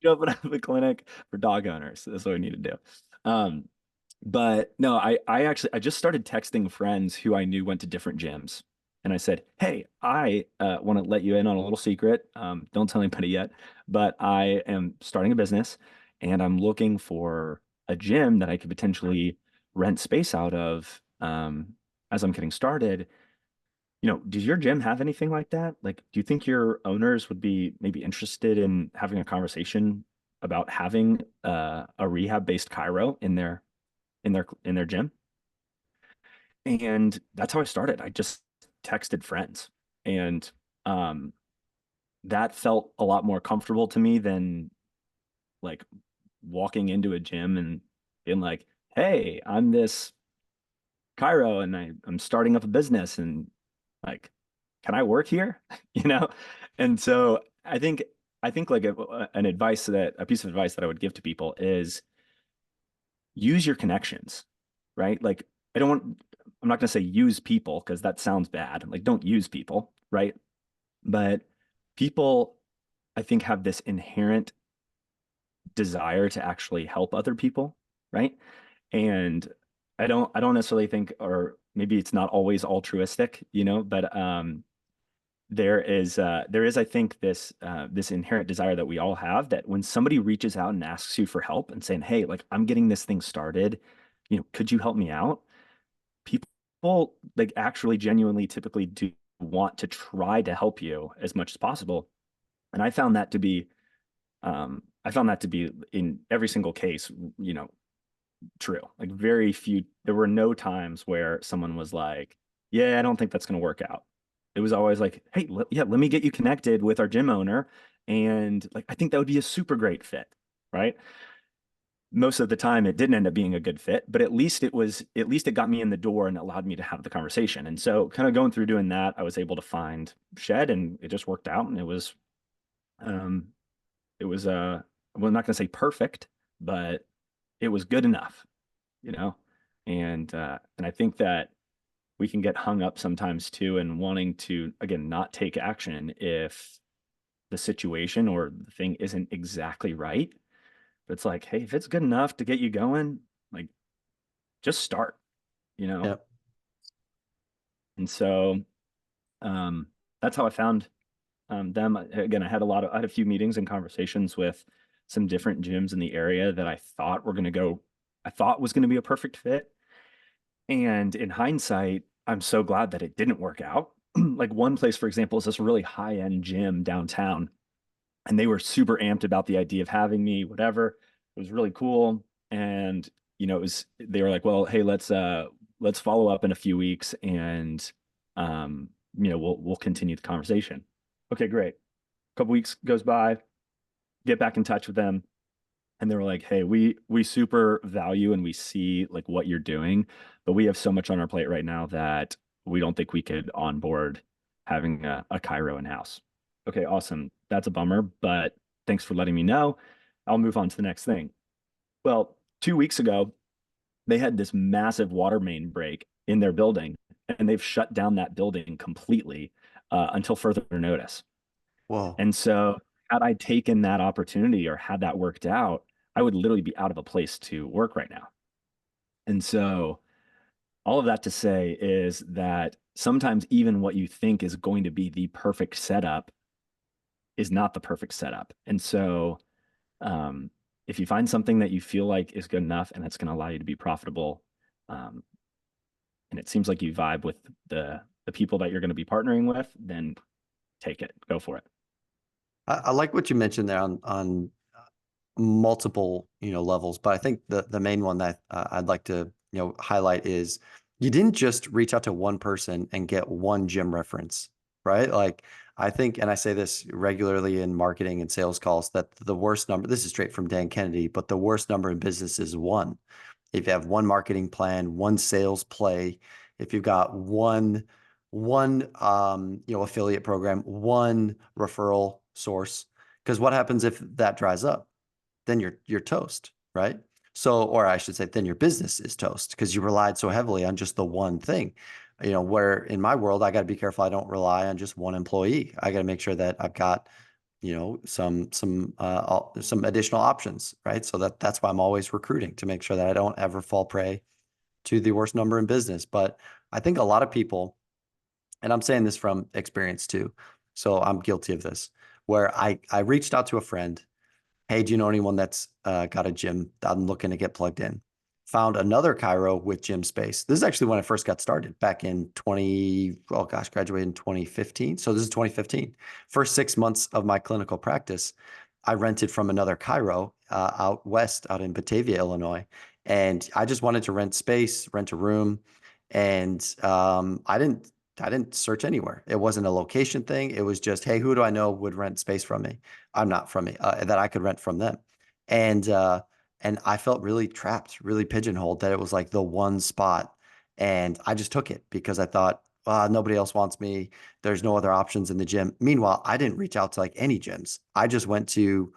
open up a clinic for dog owners. That's what we need to do. Um, But no, I just started texting friends who I knew went to different gyms. And I said, hey, I want to let you in on a little secret. Don't tell anybody yet, but I am starting a business and I'm looking for a gym that I could potentially rent space out of as I'm getting started. Does your gym have anything like that? Like, do you think your owners would be maybe interested in having a conversation about having a rehab-based chiro in their gym? And that's how I started. I just texted friends. And um, that felt a lot more comfortable to me than like walking into a gym and being like, hey, I'm this Cairo and I'm starting up a business and like, can I work here? You know? And so I think like a piece of advice that I would give to people is use your connections, right? Like I'm not going to say use people because that sounds bad. Like don't use people, right? But people, I think, have this inherent desire to actually help other people, right? And I don't necessarily think, or maybe it's not always altruistic, but there is, I think, this inherent desire that we all have that when somebody reaches out and asks you for help and saying, hey, like I'm getting this thing started, could you help me out? People like actually genuinely typically do want to try to help you as much as possible. And I found that to be in every single case, true. Like very few, there were no times where someone was like, yeah, I don't think that's going to work out. It was always like, hey, yeah, let me get you connected with our gym owner. And like, I think that would be a super great fit. Right. Most of the time it didn't end up being a good fit, but at least it got me in the door and allowed me to have the conversation. And so kind of going through doing that, I was able to find Shed and it just worked out. And um, it was, well, I'm not going to say perfect, but it was good enough, you know? And I think that we can get hung up sometimes too in wanting to, again, not take action if the situation or the thing isn't exactly right. But it's like, hey, if it's good enough to get you going, like just start, you know? Yeah. And so that's how I found them. Again, I had a few meetings and conversations with some different gyms in the area that I thought was going to be a perfect fit. And in hindsight, I'm so glad that it didn't work out. Like one place, for example, is this really high-end gym downtown, and they were super amped about the idea of having me, whatever. It was really cool. And, they were like, well, hey, let's follow up in a few weeks and, we'll continue the conversation. Okay, great. A couple weeks goes by, get back in touch with them. And they were like, hey, we super value and we see like what you're doing, but we have so much on our plate right now that we don't think we could onboard having a chiro in-house. Okay, awesome. That's a bummer, but thanks for letting me know. I'll move on to the next thing. Well, 2 weeks ago, they had this massive water main break in their building, and they've shut down that building completely until further notice. Whoa. And so, had I taken that opportunity or had that worked out, I would literally be out of a place to work right now. And so, all of that to say is that sometimes even what you think is going to be the perfect setup is not the perfect setup. And so, um, if you find something that you feel like is good enough and that's going to allow you to be profitable, um, and it seems like you vibe with the people that you're going to be partnering with, then take it, go for it. I like what you mentioned there on multiple, levels, but I think the main one that I'd like to, highlight is you didn't just reach out to one person and get one gym reference, right? Like I think, and I say this regularly in marketing and sales calls, that the worst number, this is straight from Dan Kennedy, but the worst number in business is one. If you have one marketing plan, one sales play, if you've got one affiliate program, one referral source, because what happens if that dries up? Then you're toast, right? So, or I should say, then your business is toast because you relied so heavily on just the one thing. Where in my world, I got to be careful. I don't rely on just one employee. I got to make sure that I've got, some additional options, right? So that's why I'm always recruiting to make sure that I don't ever fall prey to the worst number in business. But I think a lot of people, and I'm saying this from experience too, so I'm guilty of this, where I reached out to a friend. Hey, do you know anyone that's got a gym that I'm looking to get plugged in? Found another chiro with gym space. This is actually when I first got started back in graduated in 2015. So this is 2015. First 6 months of my clinical practice, I rented from another chiro out west, out in Batavia, Illinois. And I just wanted to rent space, rent a room. And I didn't search anywhere. It wasn't a location thing. It was just, hey, who do I know would rent space from me? I'm not from me, that I could rent from them. And and I felt really trapped, really pigeonholed that it was like the one spot. And I just took it because I thought, nobody else wants me. There's no other options in the gym. Meanwhile, I didn't reach out to like any gyms. I just went to,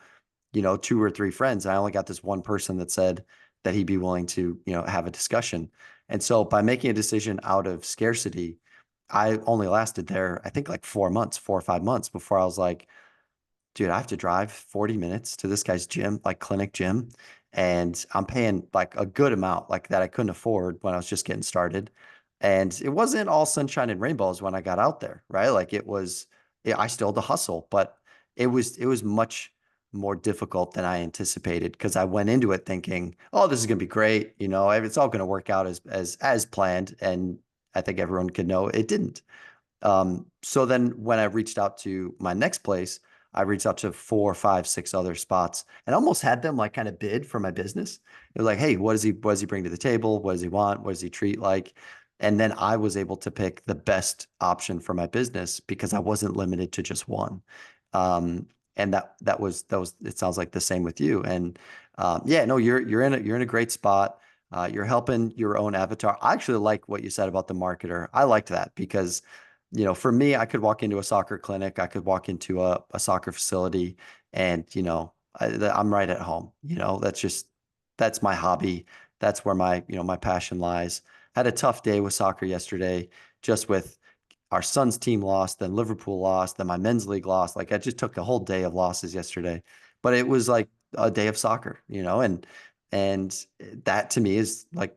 two or three friends. And I only got this one person that said that he'd be willing to, have a discussion. And so by making a decision out of scarcity, I only lasted there, I think like 4 months, 4 or 5 months before I was like, dude, I have to drive 40 minutes to this guy's gym, like clinic gym, and I'm paying like a good amount, like that I couldn't afford when I was just getting started. And it wasn't all sunshine and rainbows when I got out there, right? Like it was, I still had to hustle, but it was much more difficult than I anticipated because I went into it thinking, oh, this is gonna be great, it's all gonna work out as planned. And I think everyone could know it didn't. So then when I reached out to my next place, I reached out to 4, 5, 6 other spots and almost had them like kind of bid for my business. They're like, hey, what does he bring to the table? What does he want? What does he treat like? And then I was able to pick the best option for my business because I wasn't limited to just one. And that was it sounds like the same with you. And yeah, no, you're in a great spot. You're helping your own avatar. I actually like what you said about the marketer. I liked that because for me, I could walk into a soccer clinic, I could walk into a soccer facility, and I'm right at home. That's my hobby. That's where my passion lies. Had a tough day with soccer yesterday, just with our son's team lost, then Liverpool lost, then my men's league lost. Like I just took a whole day of losses yesterday, but it was like a day of soccer, and that to me is like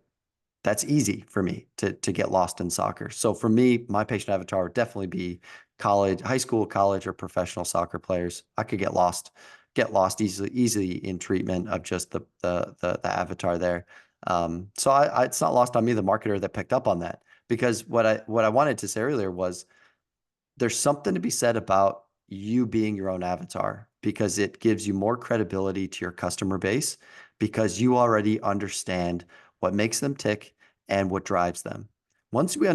that's easy for me to get lost in soccer. So for me, my patient avatar would definitely be college, high school, college, or professional soccer players. I could get lost easily in treatment of just the avatar there. So it's not lost on me, the marketer that picked up on that, because what I wanted to say earlier was there's something to be said about you being your own avatar because it gives you more credibility to your customer base because you already understand what makes them tick and what drives them. Once we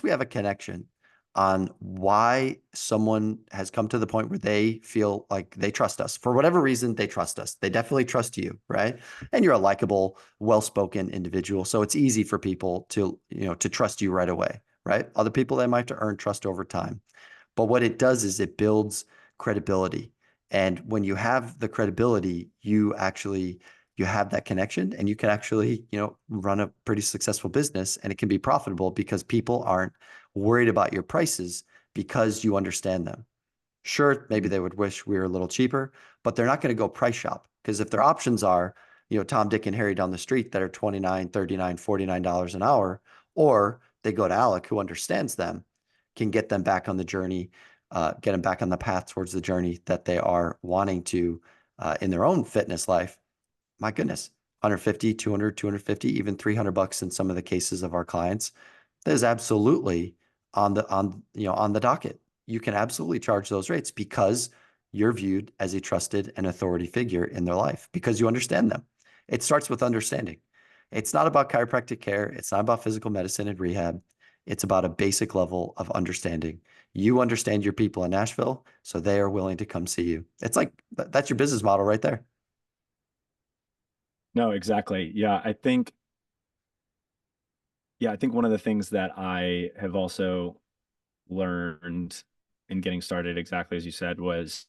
have a connection on why someone has come to the point where they feel like they trust us for whatever reason, they trust us. They definitely trust you, right? And you're a likable, well-spoken individual, so it's easy for people to trust you right away, right? Other people, they might have to earn trust over time. But what it does is it builds credibility. And when you have the credibility, you have that connection and you can actually, run a pretty successful business and it can be profitable because people aren't worried about your prices because you understand them. Sure, maybe they would wish we were a little cheaper, but they're not going to go price shop because if their options are, Tom, Dick, and Harry down the street that are 29, 39, $49 an hour, or they go to Alec, who understands them, can get them back on the journey, get them back on the path towards the journey that they are wanting to in their own fitness life. My goodness, 150, 200, 250, even $300 in some of the cases of our clients. That is absolutely on the docket. You can absolutely charge those rates because you're viewed as a trusted and authority figure in their life because you understand them. It starts with understanding. It's not about chiropractic care. It's not about physical medicine and rehab. It's about a basic level of understanding. You understand your people in Nashville, so they are willing to come see you. It's like that's your business model right there. No, exactly. Yeah, I think one of the things that I have also learned in getting started, exactly as you said, was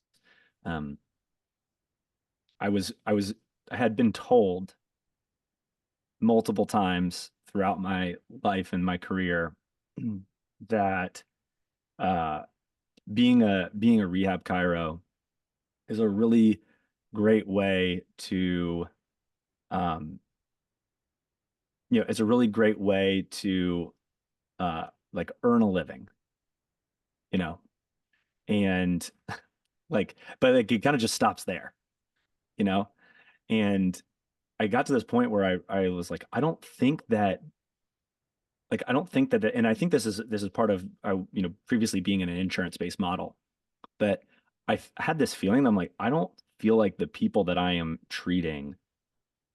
um, I had been told multiple times throughout my life and my career that uh, being a rehab chiro is a really great way to um, it's a really great way to like earn a living, you know, and but like it kind of just stops there, you know, and I got to this point where I was like, I don't think that, and I think this is part of previously being in an insurance based model, but I had this feeling that I'm like, I don't feel like the people that I am treating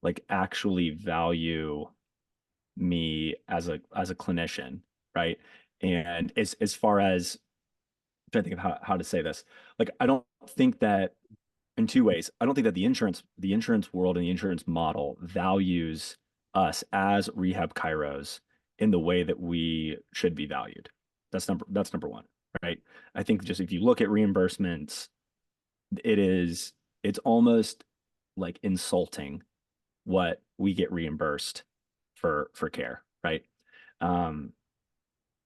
like actually value me as a clinician, right? And as far as I'm trying to think of how to say this, like I don't think that in two ways. I don't think that the insurance world and the insurance model values us as rehab chiros in the way that we should be valued. That's number one, right? I think just if you look at reimbursements, it's almost like insulting what we get reimbursed for care, right? Um,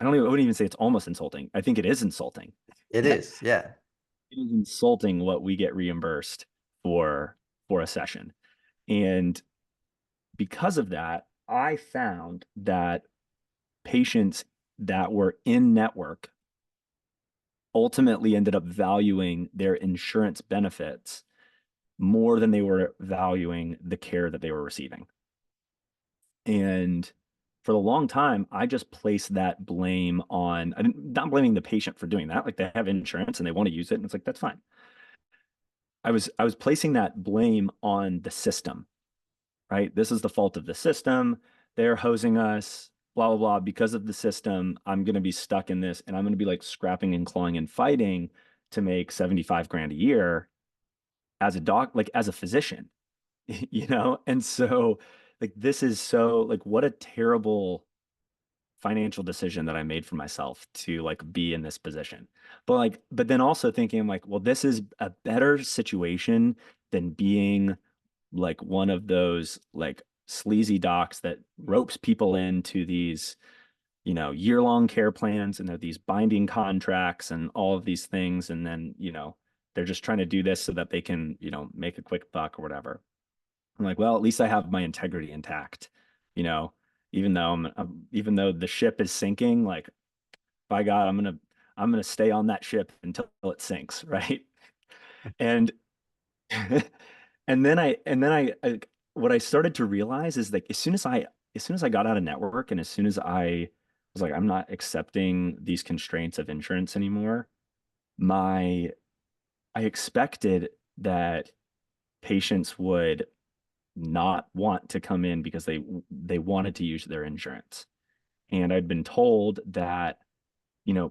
I wouldn't even say it's almost insulting. I think it is insulting. It is, yeah. It is insulting what we get reimbursed for for a session. And because of that, I found that patients that were in network ultimately ended up valuing their insurance benefits more than they were valuing the care that they were receiving. And for a long time, I just placed that blame on, not blaming the patient for doing that. Like they have insurance and they want to use it. And it's like, that's fine. I was placing that blame on the system, right? This is the fault of the system. They're hosing us, blah, blah, blah. Because of the system, I'm going to be stuck in this and I'm going to be like scrapping and clawing and fighting to make 75 grand a year as a doc, like as a physician, And so like this is so like what a terrible financial decision that I made for myself to like be in this position. But then also thinking I'm like, well, this is a better situation than being like one of those like sleazy docs that ropes people into these, year-long care plans and these binding contracts and all of these things. And then, they're just trying to do this so that they can, make a quick buck or whatever. I'm like, well, at least I have my integrity intact, you know, even though the ship is sinking, like by God, I'm gonna stay on that ship until it sinks, right? And and then I what I started to realize is like as soon as I got out of network and as soon as I was like, I'm not accepting these constraints of insurance anymore, my I expected that patients would not want to come in because they wanted to use their insurance. And I'd been told that,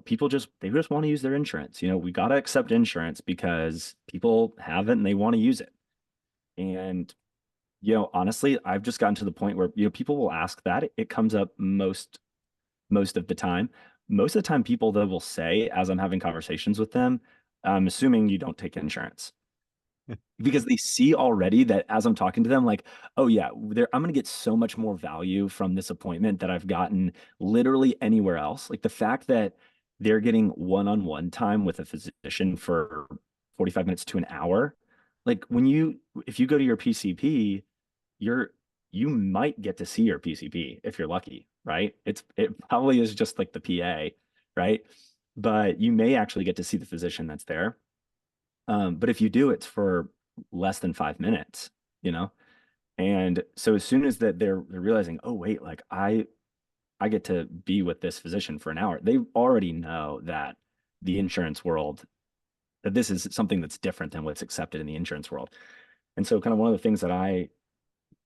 people they just want to use their insurance. We got to accept insurance because people have it and they want to use it. And, honestly, I've just gotten to the point where, people will ask that. It comes up most of the time. Most of the time, people though will say, as I'm having conversations with them, I'm assuming you don't take insurance because they see already that as I'm talking to them, like, oh yeah, I'm going to get so much more value from this appointment that I've gotten literally anywhere else. Like the fact that they're getting one-on-one time with a physician for 45 minutes to an hour. Like if you go to your PCP, you're, you might get to see your PCP if you're lucky, right? It probably is just like the PA, right? But you may actually get to see the physician that's there. But if you do, it's for less than 5 minutes, you know? And so as soon as that they're realizing, oh wait, like I get to be with this physician for an hour, they already know that the insurance world, that this is something that's different than what's accepted in the insurance world. And so kind of one of the things that I,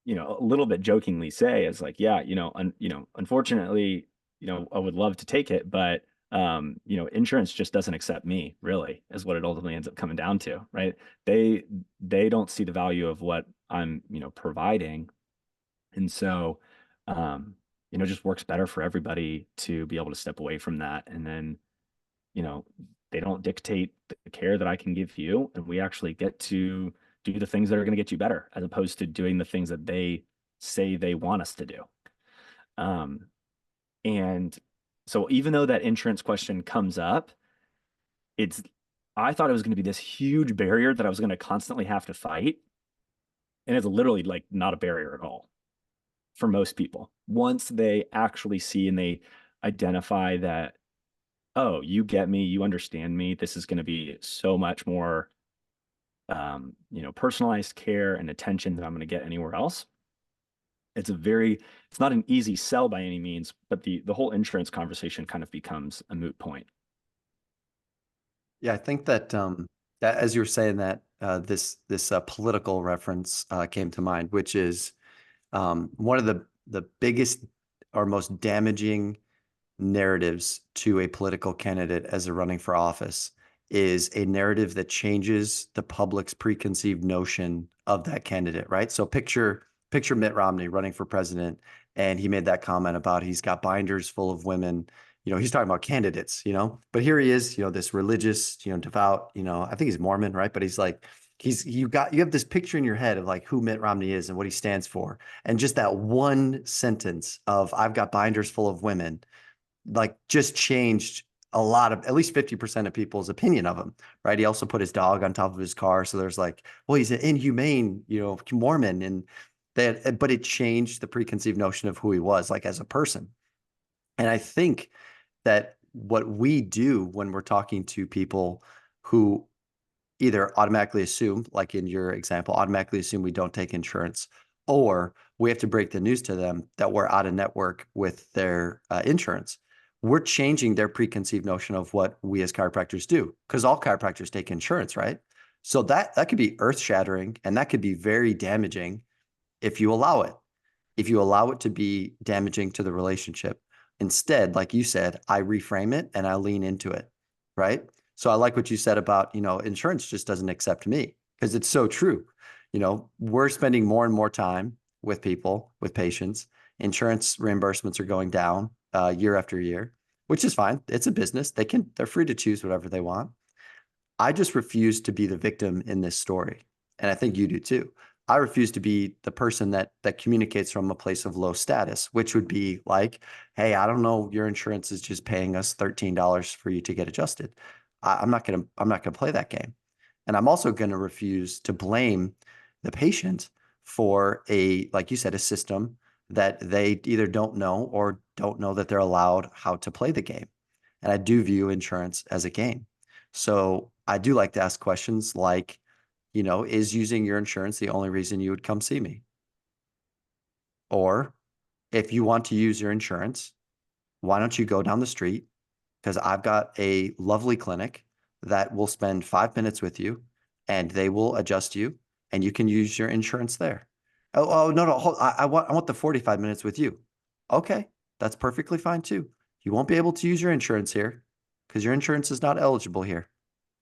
a little bit jokingly say is like, yeah, unfortunately, I would love to take it, but insurance just doesn't accept me, really, is what it ultimately ends up coming down to, right? They don't see the value of what I'm, providing. And so, it just works better for everybody to be able to step away from that. And then, you know, they don't dictate the care that I can give you. And we actually get to do the things that are going to get you better, as opposed to doing the things that they say they want us to do. Um, and so even though that insurance question comes up, it's I thought it was going to be this huge barrier that I was going to constantly have to fight. And it's literally like not a barrier at all for most people. Once they actually see and they identify that, oh, you get me, you understand me, this is going to be so much more personalized care and attention than I'm going to get anywhere else. It's not an easy sell by any means, but the whole insurance conversation kind of becomes a moot point. Yeah, I think that as you were saying that, this political reference came to mind, which is one of the biggest or most damaging narratives to a political candidate as they're running for office is a narrative that changes the public's preconceived notion of that candidate, right? So picture Mitt Romney running for president, and he made that comment about he's got binders full of women. He's talking about candidates, but here he is, this religious, devout, I think he's Mormon, right? But he's like, you have this picture in your head of like who Mitt Romney is and what he stands for. And just that one sentence of I've got binders full of women, like just changed a lot of, at least 50% of people's opinion of him, right? He also put his dog on top of his car. So there's like, well, he's an inhumane, Mormon. And but it changed the preconceived notion of who he was like as a person. And I think that what we do when we're talking to people who either automatically assume, like in your example, automatically assume we don't take insurance, or we have to break the news to them that we're out of network with their insurance. We're changing their preconceived notion of what we as chiropractors do, because all chiropractors take insurance, right? So that could be earth shattering, and that could be very damaging if you allow it. If you allow it to be damaging to the relationship, instead, like you said, I reframe it and I lean into it, right? So I like what you said about, insurance just doesn't accept me, because it's so true. We're spending more and more time with people, with patients. Insurance reimbursements are going down year after year, which is fine. It's a business. They're free to choose whatever they want. I just refuse to be the victim in this story. And I think you do too. I refuse to be the person that communicates from a place of low status, which would be like, hey, I don't know, your insurance is just paying us $13 for you to get adjusted. I'm not gonna play that game. And I'm also gonna refuse to blame the patient for like you said, a system that they either don't know or don't know that they're allowed how to play the game. And I do view insurance as a game. So I do like to ask questions like, is using your insurance the only reason you would come see me? Or if you want to use your insurance, why don't you go down the street? Because I've got a lovely clinic that will spend 5 minutes with you and they will adjust you and you can use your insurance there. Oh, no, no, I want the 45 minutes with you. Okay, that's perfectly fine too. You won't be able to use your insurance here because your insurance is not eligible here,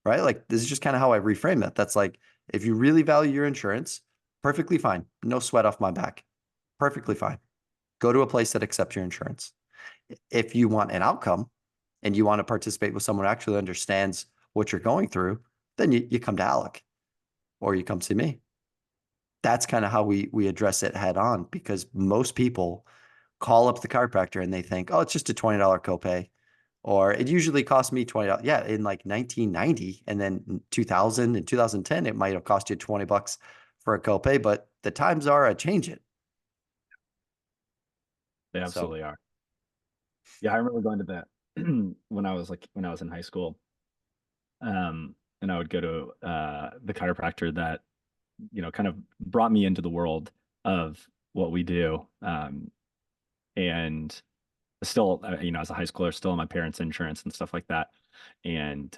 right? Like this is just kind of how I reframe that. That's like, if you really value your insurance, perfectly fine. No sweat off my back. Perfectly fine. Go to a place that accepts your insurance. If you want an outcome and you want to participate with someone who actually understands what you're going through, then you come to Alec or you come see me. That's kind of how we address it head on, because most people call up the chiropractor and they think, oh, it's just a $20 copay. Or it usually costs me $20. Yeah, in like 1990 and then 2000 and 2010, it might have cost you $20 for a copay, but the times are a changing. They So absolutely are. Yeah, I remember going to that when I was in high school. And I would go to the chiropractor that, kind of brought me into the world of what we do. And still, as a high schooler, still on my parents' insurance and stuff like that. And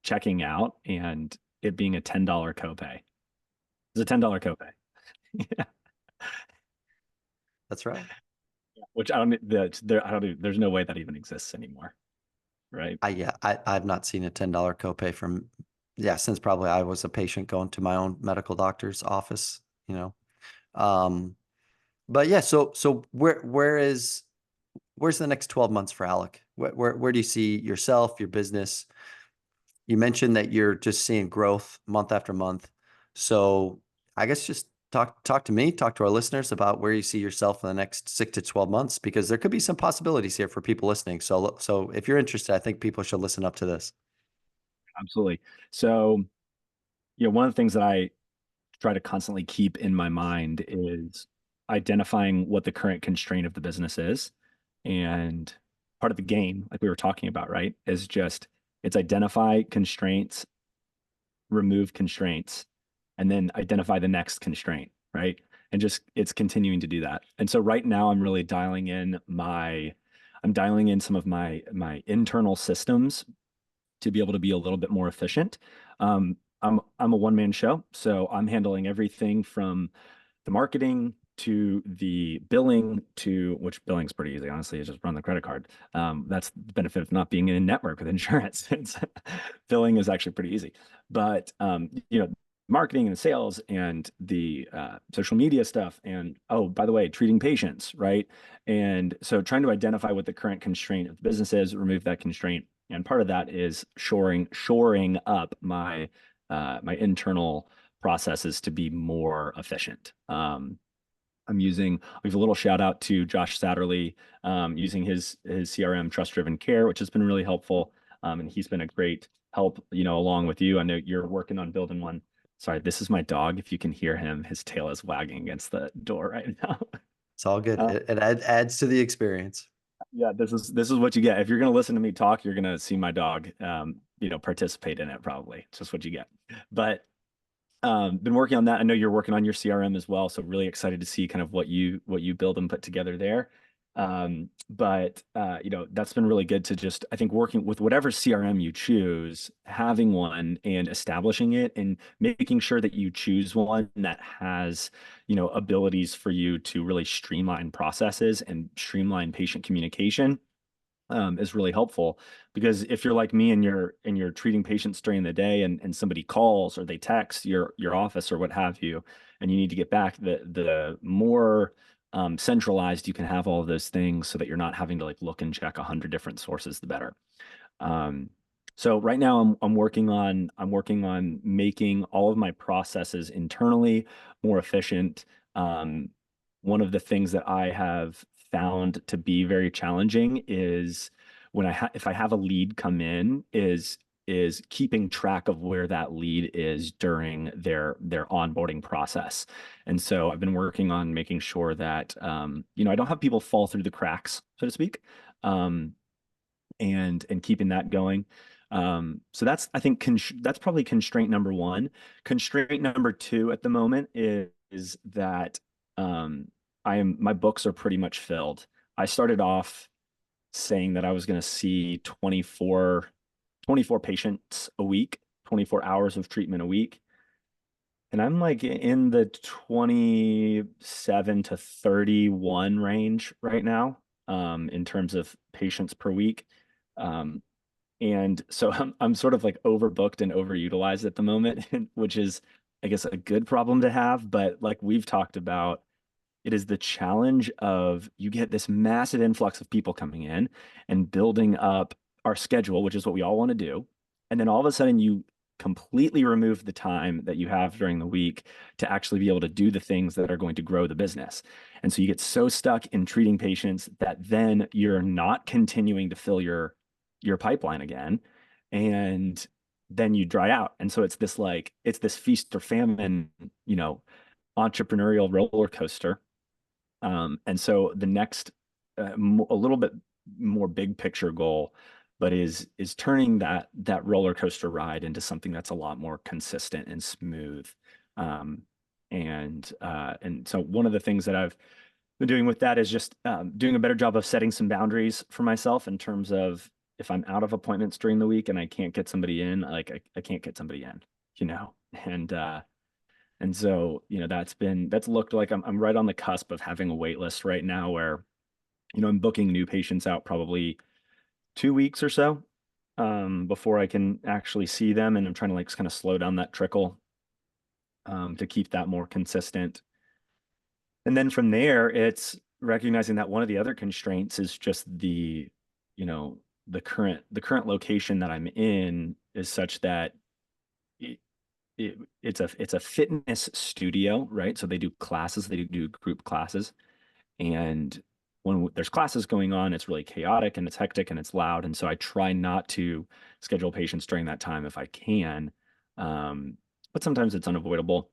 checking out and it being a $10 copay. It's a $10 copay. Yeah. that's right. Which I don't, there, I don't, there's no way that even exists anymore. Right. I've not seen a $10 copay from, since probably I was a patient going to my own medical doctor's office, you know. Um, but yeah, so where's the next 12 months for Alec? Where do you see yourself, your business? You mentioned that you're just seeing growth month after month. So I guess just talk to me, talk to our listeners about where you see yourself in the next 6 to 12 months, because there could be some possibilities here for people listening. So if you're interested, I think people should listen up to this. Absolutely. So, one of the things that I try to constantly keep in my mind is identifying what the current constraint of the business is. And part of the game, like we were talking about, right, is just it's identify constraints, remove constraints, and then identify the next constraint, right? And just it's continuing to do that. And so right now I'm really I'm dialing in some of my internal systems to be able to be a little bit more efficient. I'm a one man show, so I'm handling everything from the marketing to the billing, to which billing's pretty easy, honestly. You just run the credit card. That's the benefit of not being in a network with insurance. Billing is actually pretty easy, but marketing and sales and the social media stuff, and oh, by the way, treating patients, right? And so trying to identify what the current constraint of the business is, remove that constraint, and part of that is shoring up my internal processes to be more efficient. I'll give a little shout out to Josh Satterley, using his CRM, Trust Driven Care, which has been really helpful. And he's been a great help, along with you. I know you're working on building one. Sorry, this is my dog. If you can hear him, his tail is wagging against the door right now. It's all good. Uh, It adds to the experience. yeah, this is what you get. If you're going to listen to me talk, you're going to see my dog, participate in it. Probably it's just what you get. But been working on that. I know you're working on your CRM as well, so really excited to see kind of what you build and put together there. But that's been really good to just, I think, working with whatever CRM you choose, having one and establishing it and making sure that you choose one that has, abilities for you to really streamline processes and streamline patient communication, is really helpful. Because if you're like me and you're treating patients during the day, and somebody calls or they text your office or what have you, and you need to get back, the more centralized you can have all of those things so that you're not having to like look and check 100 different sources, the better. Um, so right now I'm working on making all of my processes internally more efficient. Um, One of the things that I have found to be very challenging is if I have a lead come in, is is keeping track of where that lead is during their onboarding process. And so I've been working on making sure that I don't have people fall through the cracks, so to speak, and keeping that going. So that's, I think, that's probably constraint number one. Constraint number two at the moment is that my books are pretty much filled. I started off saying that I was going to see 24 patients a week, 24 hours of treatment a week. And I'm like in the 27 to 31 range right now, in terms of patients per week. And so I'm sort of like overbooked and overutilized at the moment, which is, I guess, a good problem to have. But like we've talked about, it is the challenge of you get this massive influx of people coming in and building up our schedule, which is what we all want to do. And then all of a sudden you completely remove the time that you have during the week to actually be able to do the things that are going to grow the business. And so you get so stuck in treating patients that then you're not continuing to fill your pipeline again. And then you dry out. And so it's this feast or famine, entrepreneurial roller coaster. And so the next, a little bit more big picture goal, but is turning that roller coaster ride into something that's a lot more consistent and smooth. And so one of the things that I've been doing with that is just doing a better job of setting some boundaries for myself in terms of if I'm out of appointments during the week and I can't get somebody in, like I can't get somebody in, and so, that's looked like I'm right on the cusp of having a wait list right now where, I'm booking new patients out probably 2 weeks or so, before I can actually see them. And I'm trying to like kind of slow down that trickle, to keep that more consistent. And then from there, it's recognizing that one of the other constraints is just the current location that I'm in is such that it's a fitness studio, right? So they do classes, they do group classes. And when there's classes going on, it's really chaotic and it's hectic and it's loud. And so I try not to schedule patients during that time if I can. But sometimes it's unavoidable.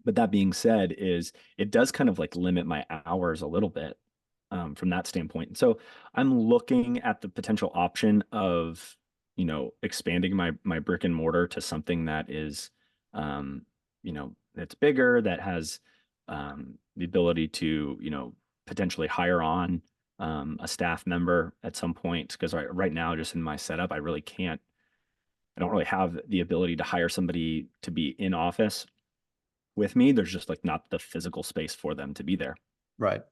But that being said, it does kind of like limit my hours a little bit, from that standpoint. And so I'm looking at the potential option of, expanding my brick and mortar to something that is, that's bigger, that has the ability to, potentially hire on a staff member at some point. Because right now, just in my setup, I don't really have the ability to hire somebody to be in office with me. There's just like not the physical space for them to be there. Right.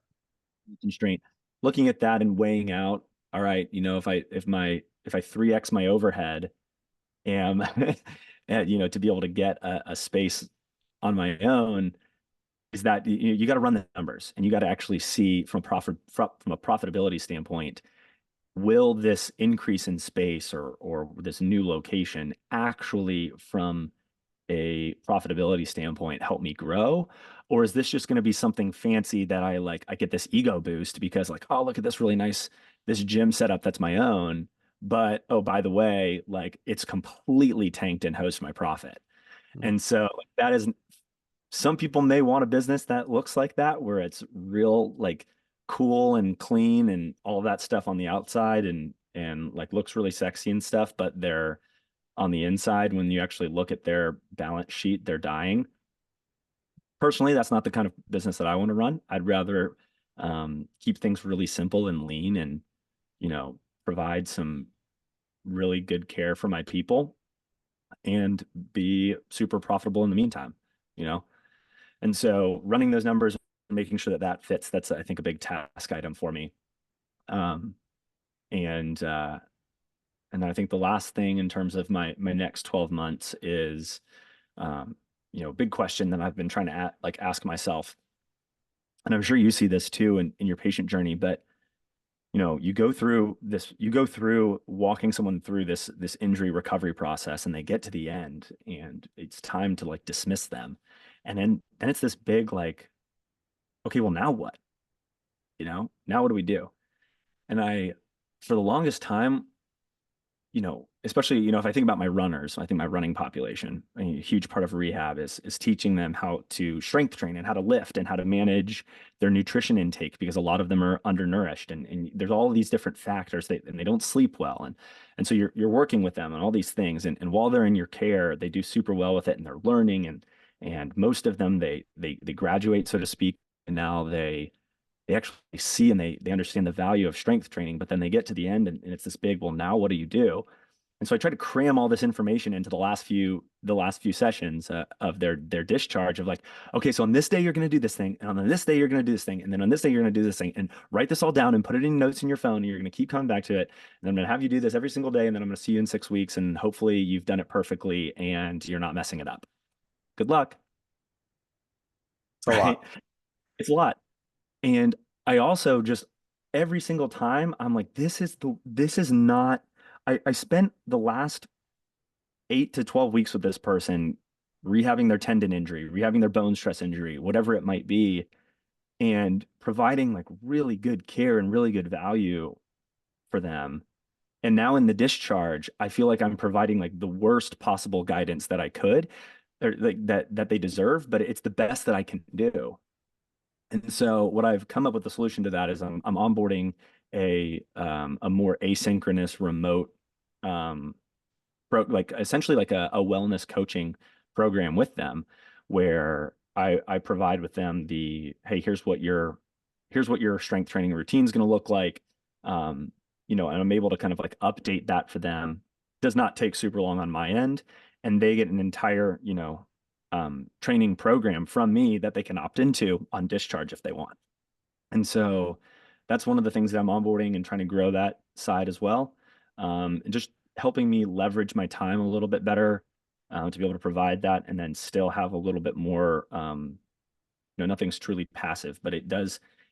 Constraint. Looking at that and weighing out, all right, if I 3x my overhead and, and to be able to get a space on my own, is that you got to run the numbers and you got to actually see from a profitability standpoint, will this increase in space or this new location actually, from a profitability standpoint, help me grow? Or is this just going to be something fancy that I get this ego boost because like, oh, look at this really nice, this gym setup that's my own. But, oh, by the way, like it's completely tanked and hosts my profit. And so that is, some people may want a business that looks like that, where it's real, like cool and clean and all that stuff on the outside and like looks really sexy and stuff, but they're on the inside, when you actually look at their balance sheet, they're dying. Personally, that's not the kind of business that I want to run. I'd rather keep things really simple and lean and, provide some really good care for my people and be super profitable in the meantime, you know? And so running those numbers, making sure that that fits, that's, I think, a big task item for me. Um, and, uh, and then I think the last thing in terms of my next 12 months is, big question that I've been trying to ask myself. And I'm sure you see this too in your patient journey, but you go through walking someone through this injury recovery process, and they get to the end and it's time to like dismiss them. And then it's this big, like, okay, well, now what? Now what do we do? And for the longest time, especially, you know, if I think about my runners, I think my running population, a huge part of rehab is teaching them how to strength train and how to lift and how to manage their nutrition intake, because a lot of them are undernourished, and there's all these different factors, and they don't sleep well. And so you're working with them on all these things. And while they're in your care, they do super well with it, and they're learning, and most of them they graduate, so to speak, and now they actually see and they understand the value of strength training. But then they get to the end, and it's this big, well, now what do you do? And so I try to cram all this information into the last few sessions of their discharge of like, okay, so on this day you're going to do this thing, and on this day you're going to do this thing, and then on this day you're going to do this thing, and write this all down and put it in notes in your phone. And you're going to keep coming back to it, and I'm going to have you do this every single day, and then I'm going to see you in 6 weeks, and hopefully you've done it perfectly and you're not messing it up. Good luck. It's a Right? lot. It's a lot. And I also just every single time I'm like, this is not. I spent the last 8 to 12 weeks with this person, rehabbing their tendon injury, rehabbing their bone stress injury, whatever it might be, and providing like really good care and really good value for them. And now in the discharge, I feel like I'm providing like the worst possible guidance that I could, or like that they deserve, but it's the best that I can do. And so what I've come up with the solution to that is I'm onboarding a more asynchronous remote um, like essentially like a wellness coaching program with them, where I provide with them the, hey, here's what your strength training routine is going to look like. um and I'm able to kind of like update that for them. Does not take super long on my end, and they get an entire training program from me that they can opt into on discharge if they want. And so that's one of the things that I'm onboarding and trying to grow that side as well. And just helping me leverage my time a little bit better, to be able to provide that and then still have a little bit more, nothing's truly passive, but it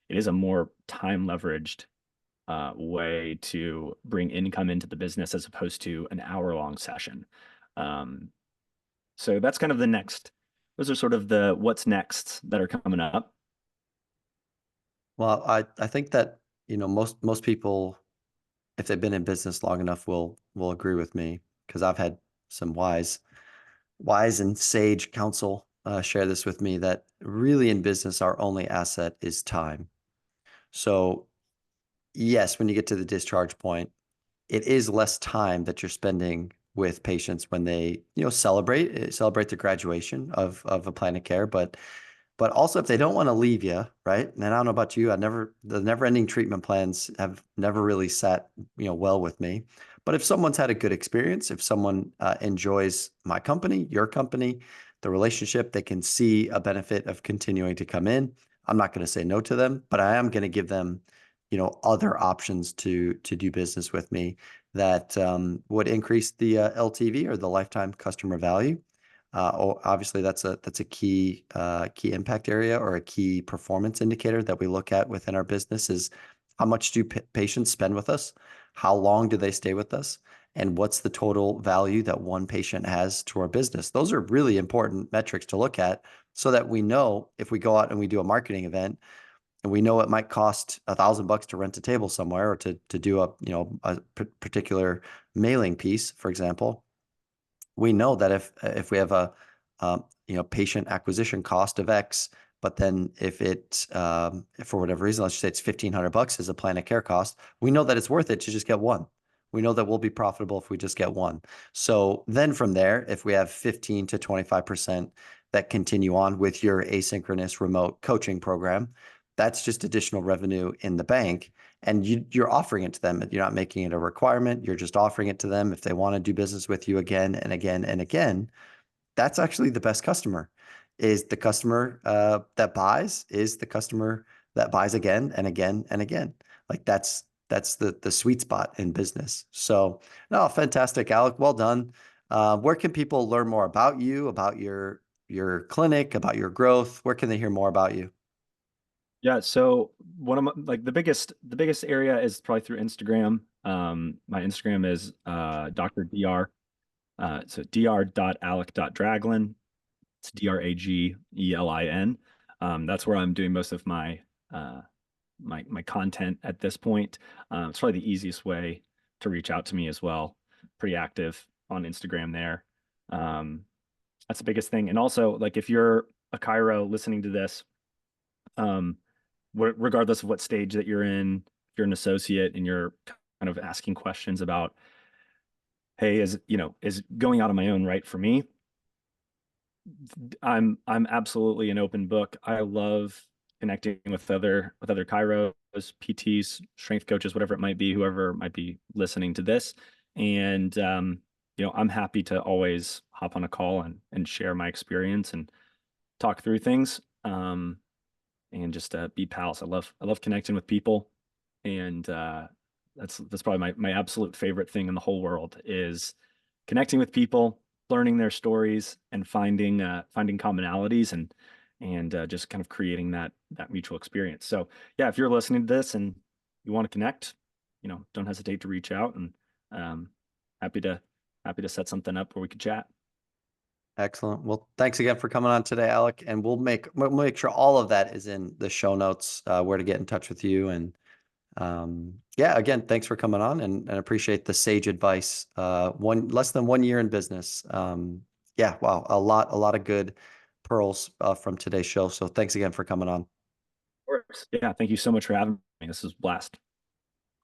is a more time leveraged way to bring income into the business as opposed to an hour-long session. Um, so that's kind of those are sort of the what's next that are coming up. Well, I think that, most people, if they've been in business long enough, will agree with me, because I've had some wise and sage counsel share this with me, that really in business, our only asset is time. So yes, when you get to the discharge point, it is less time that you're spending with patients when they, celebrate the graduation of a plan of care. But also, if they don't want to leave you, right? And I don't know about you, the never-ending treatment plans have never really sat, well with me. But if someone's had a good experience, if someone enjoys my company, your company, the relationship, they can see a benefit of continuing to come in. I'm not going to say no to them, but I am going to give them, other options to do business with me that would increase the LTV, or the lifetime customer value. Obviously, that's a key impact area, or a key performance indicator that we look at within our business, is how much do patients spend with us? How long do they stay with us? And what's the total value that one patient has to our business? Those are really important metrics to look at, so that we know if we go out and we do a marketing event, and we know it might cost $1,000 to rent a table somewhere, or to do a particular mailing piece, for example. We know that if we have a patient acquisition cost of X, but then if for whatever reason, let's just say it's $1,500 as a plan of care cost, we know that it's worth it to just get one. We know that we'll be profitable if we just get one. So then from there, if we have 15 to 25% that continue on with your asynchronous remote coaching program, that's just additional revenue in the bank. And you're offering it to them. You're not making it a requirement. You're just offering it to them. If they want to do business with you again and again and again, that's actually the best customer. Is the customer that buys, is the customer that buys again and again and again. Like that's the sweet spot in business. So no, fantastic, Alec. Well done. Where can people learn more about you, about your clinic, about your growth? Where can they hear more about you? Yeah, so one of like the biggest area is probably through Instagram. My Instagram is Dr. Dr. So dr.alec.draglin. It's Dragelin. That's where I'm doing most of uh my content at this point. It's probably the easiest way to reach out to me as well. pretty active on Instagram there. That's the biggest thing. And also, like, if you're a chiro listening to this, um, regardless of what stage that you're in, if you're an associate and you're kind of asking questions about, hey, is going out on my own right for me? I'm absolutely an open book. I love connecting with other chiros, PTs, strength coaches, whatever it might be, whoever might be listening to this. And I'm happy to always hop on a call and share my experience and talk through things. And just be pals. I love connecting with people, and that's probably my absolute favorite thing in the whole world is connecting with people, learning their stories, and finding commonalities and just kind of creating that mutual experience. So yeah, if you're listening to this and you want to connect, don't hesitate to reach out, and um, happy to set something up where we could chat. Excellent. Well, thanks again for coming on today, Alec. And we'll make sure all of that is in the show notes, where to get in touch with you. And yeah, again, thanks for coming on and appreciate the sage advice. Less than 1 year in business. Yeah, wow, a lot of good pearls from today's show. So thanks again for coming on. Of course. Yeah, thank you so much for having me. This is a blast.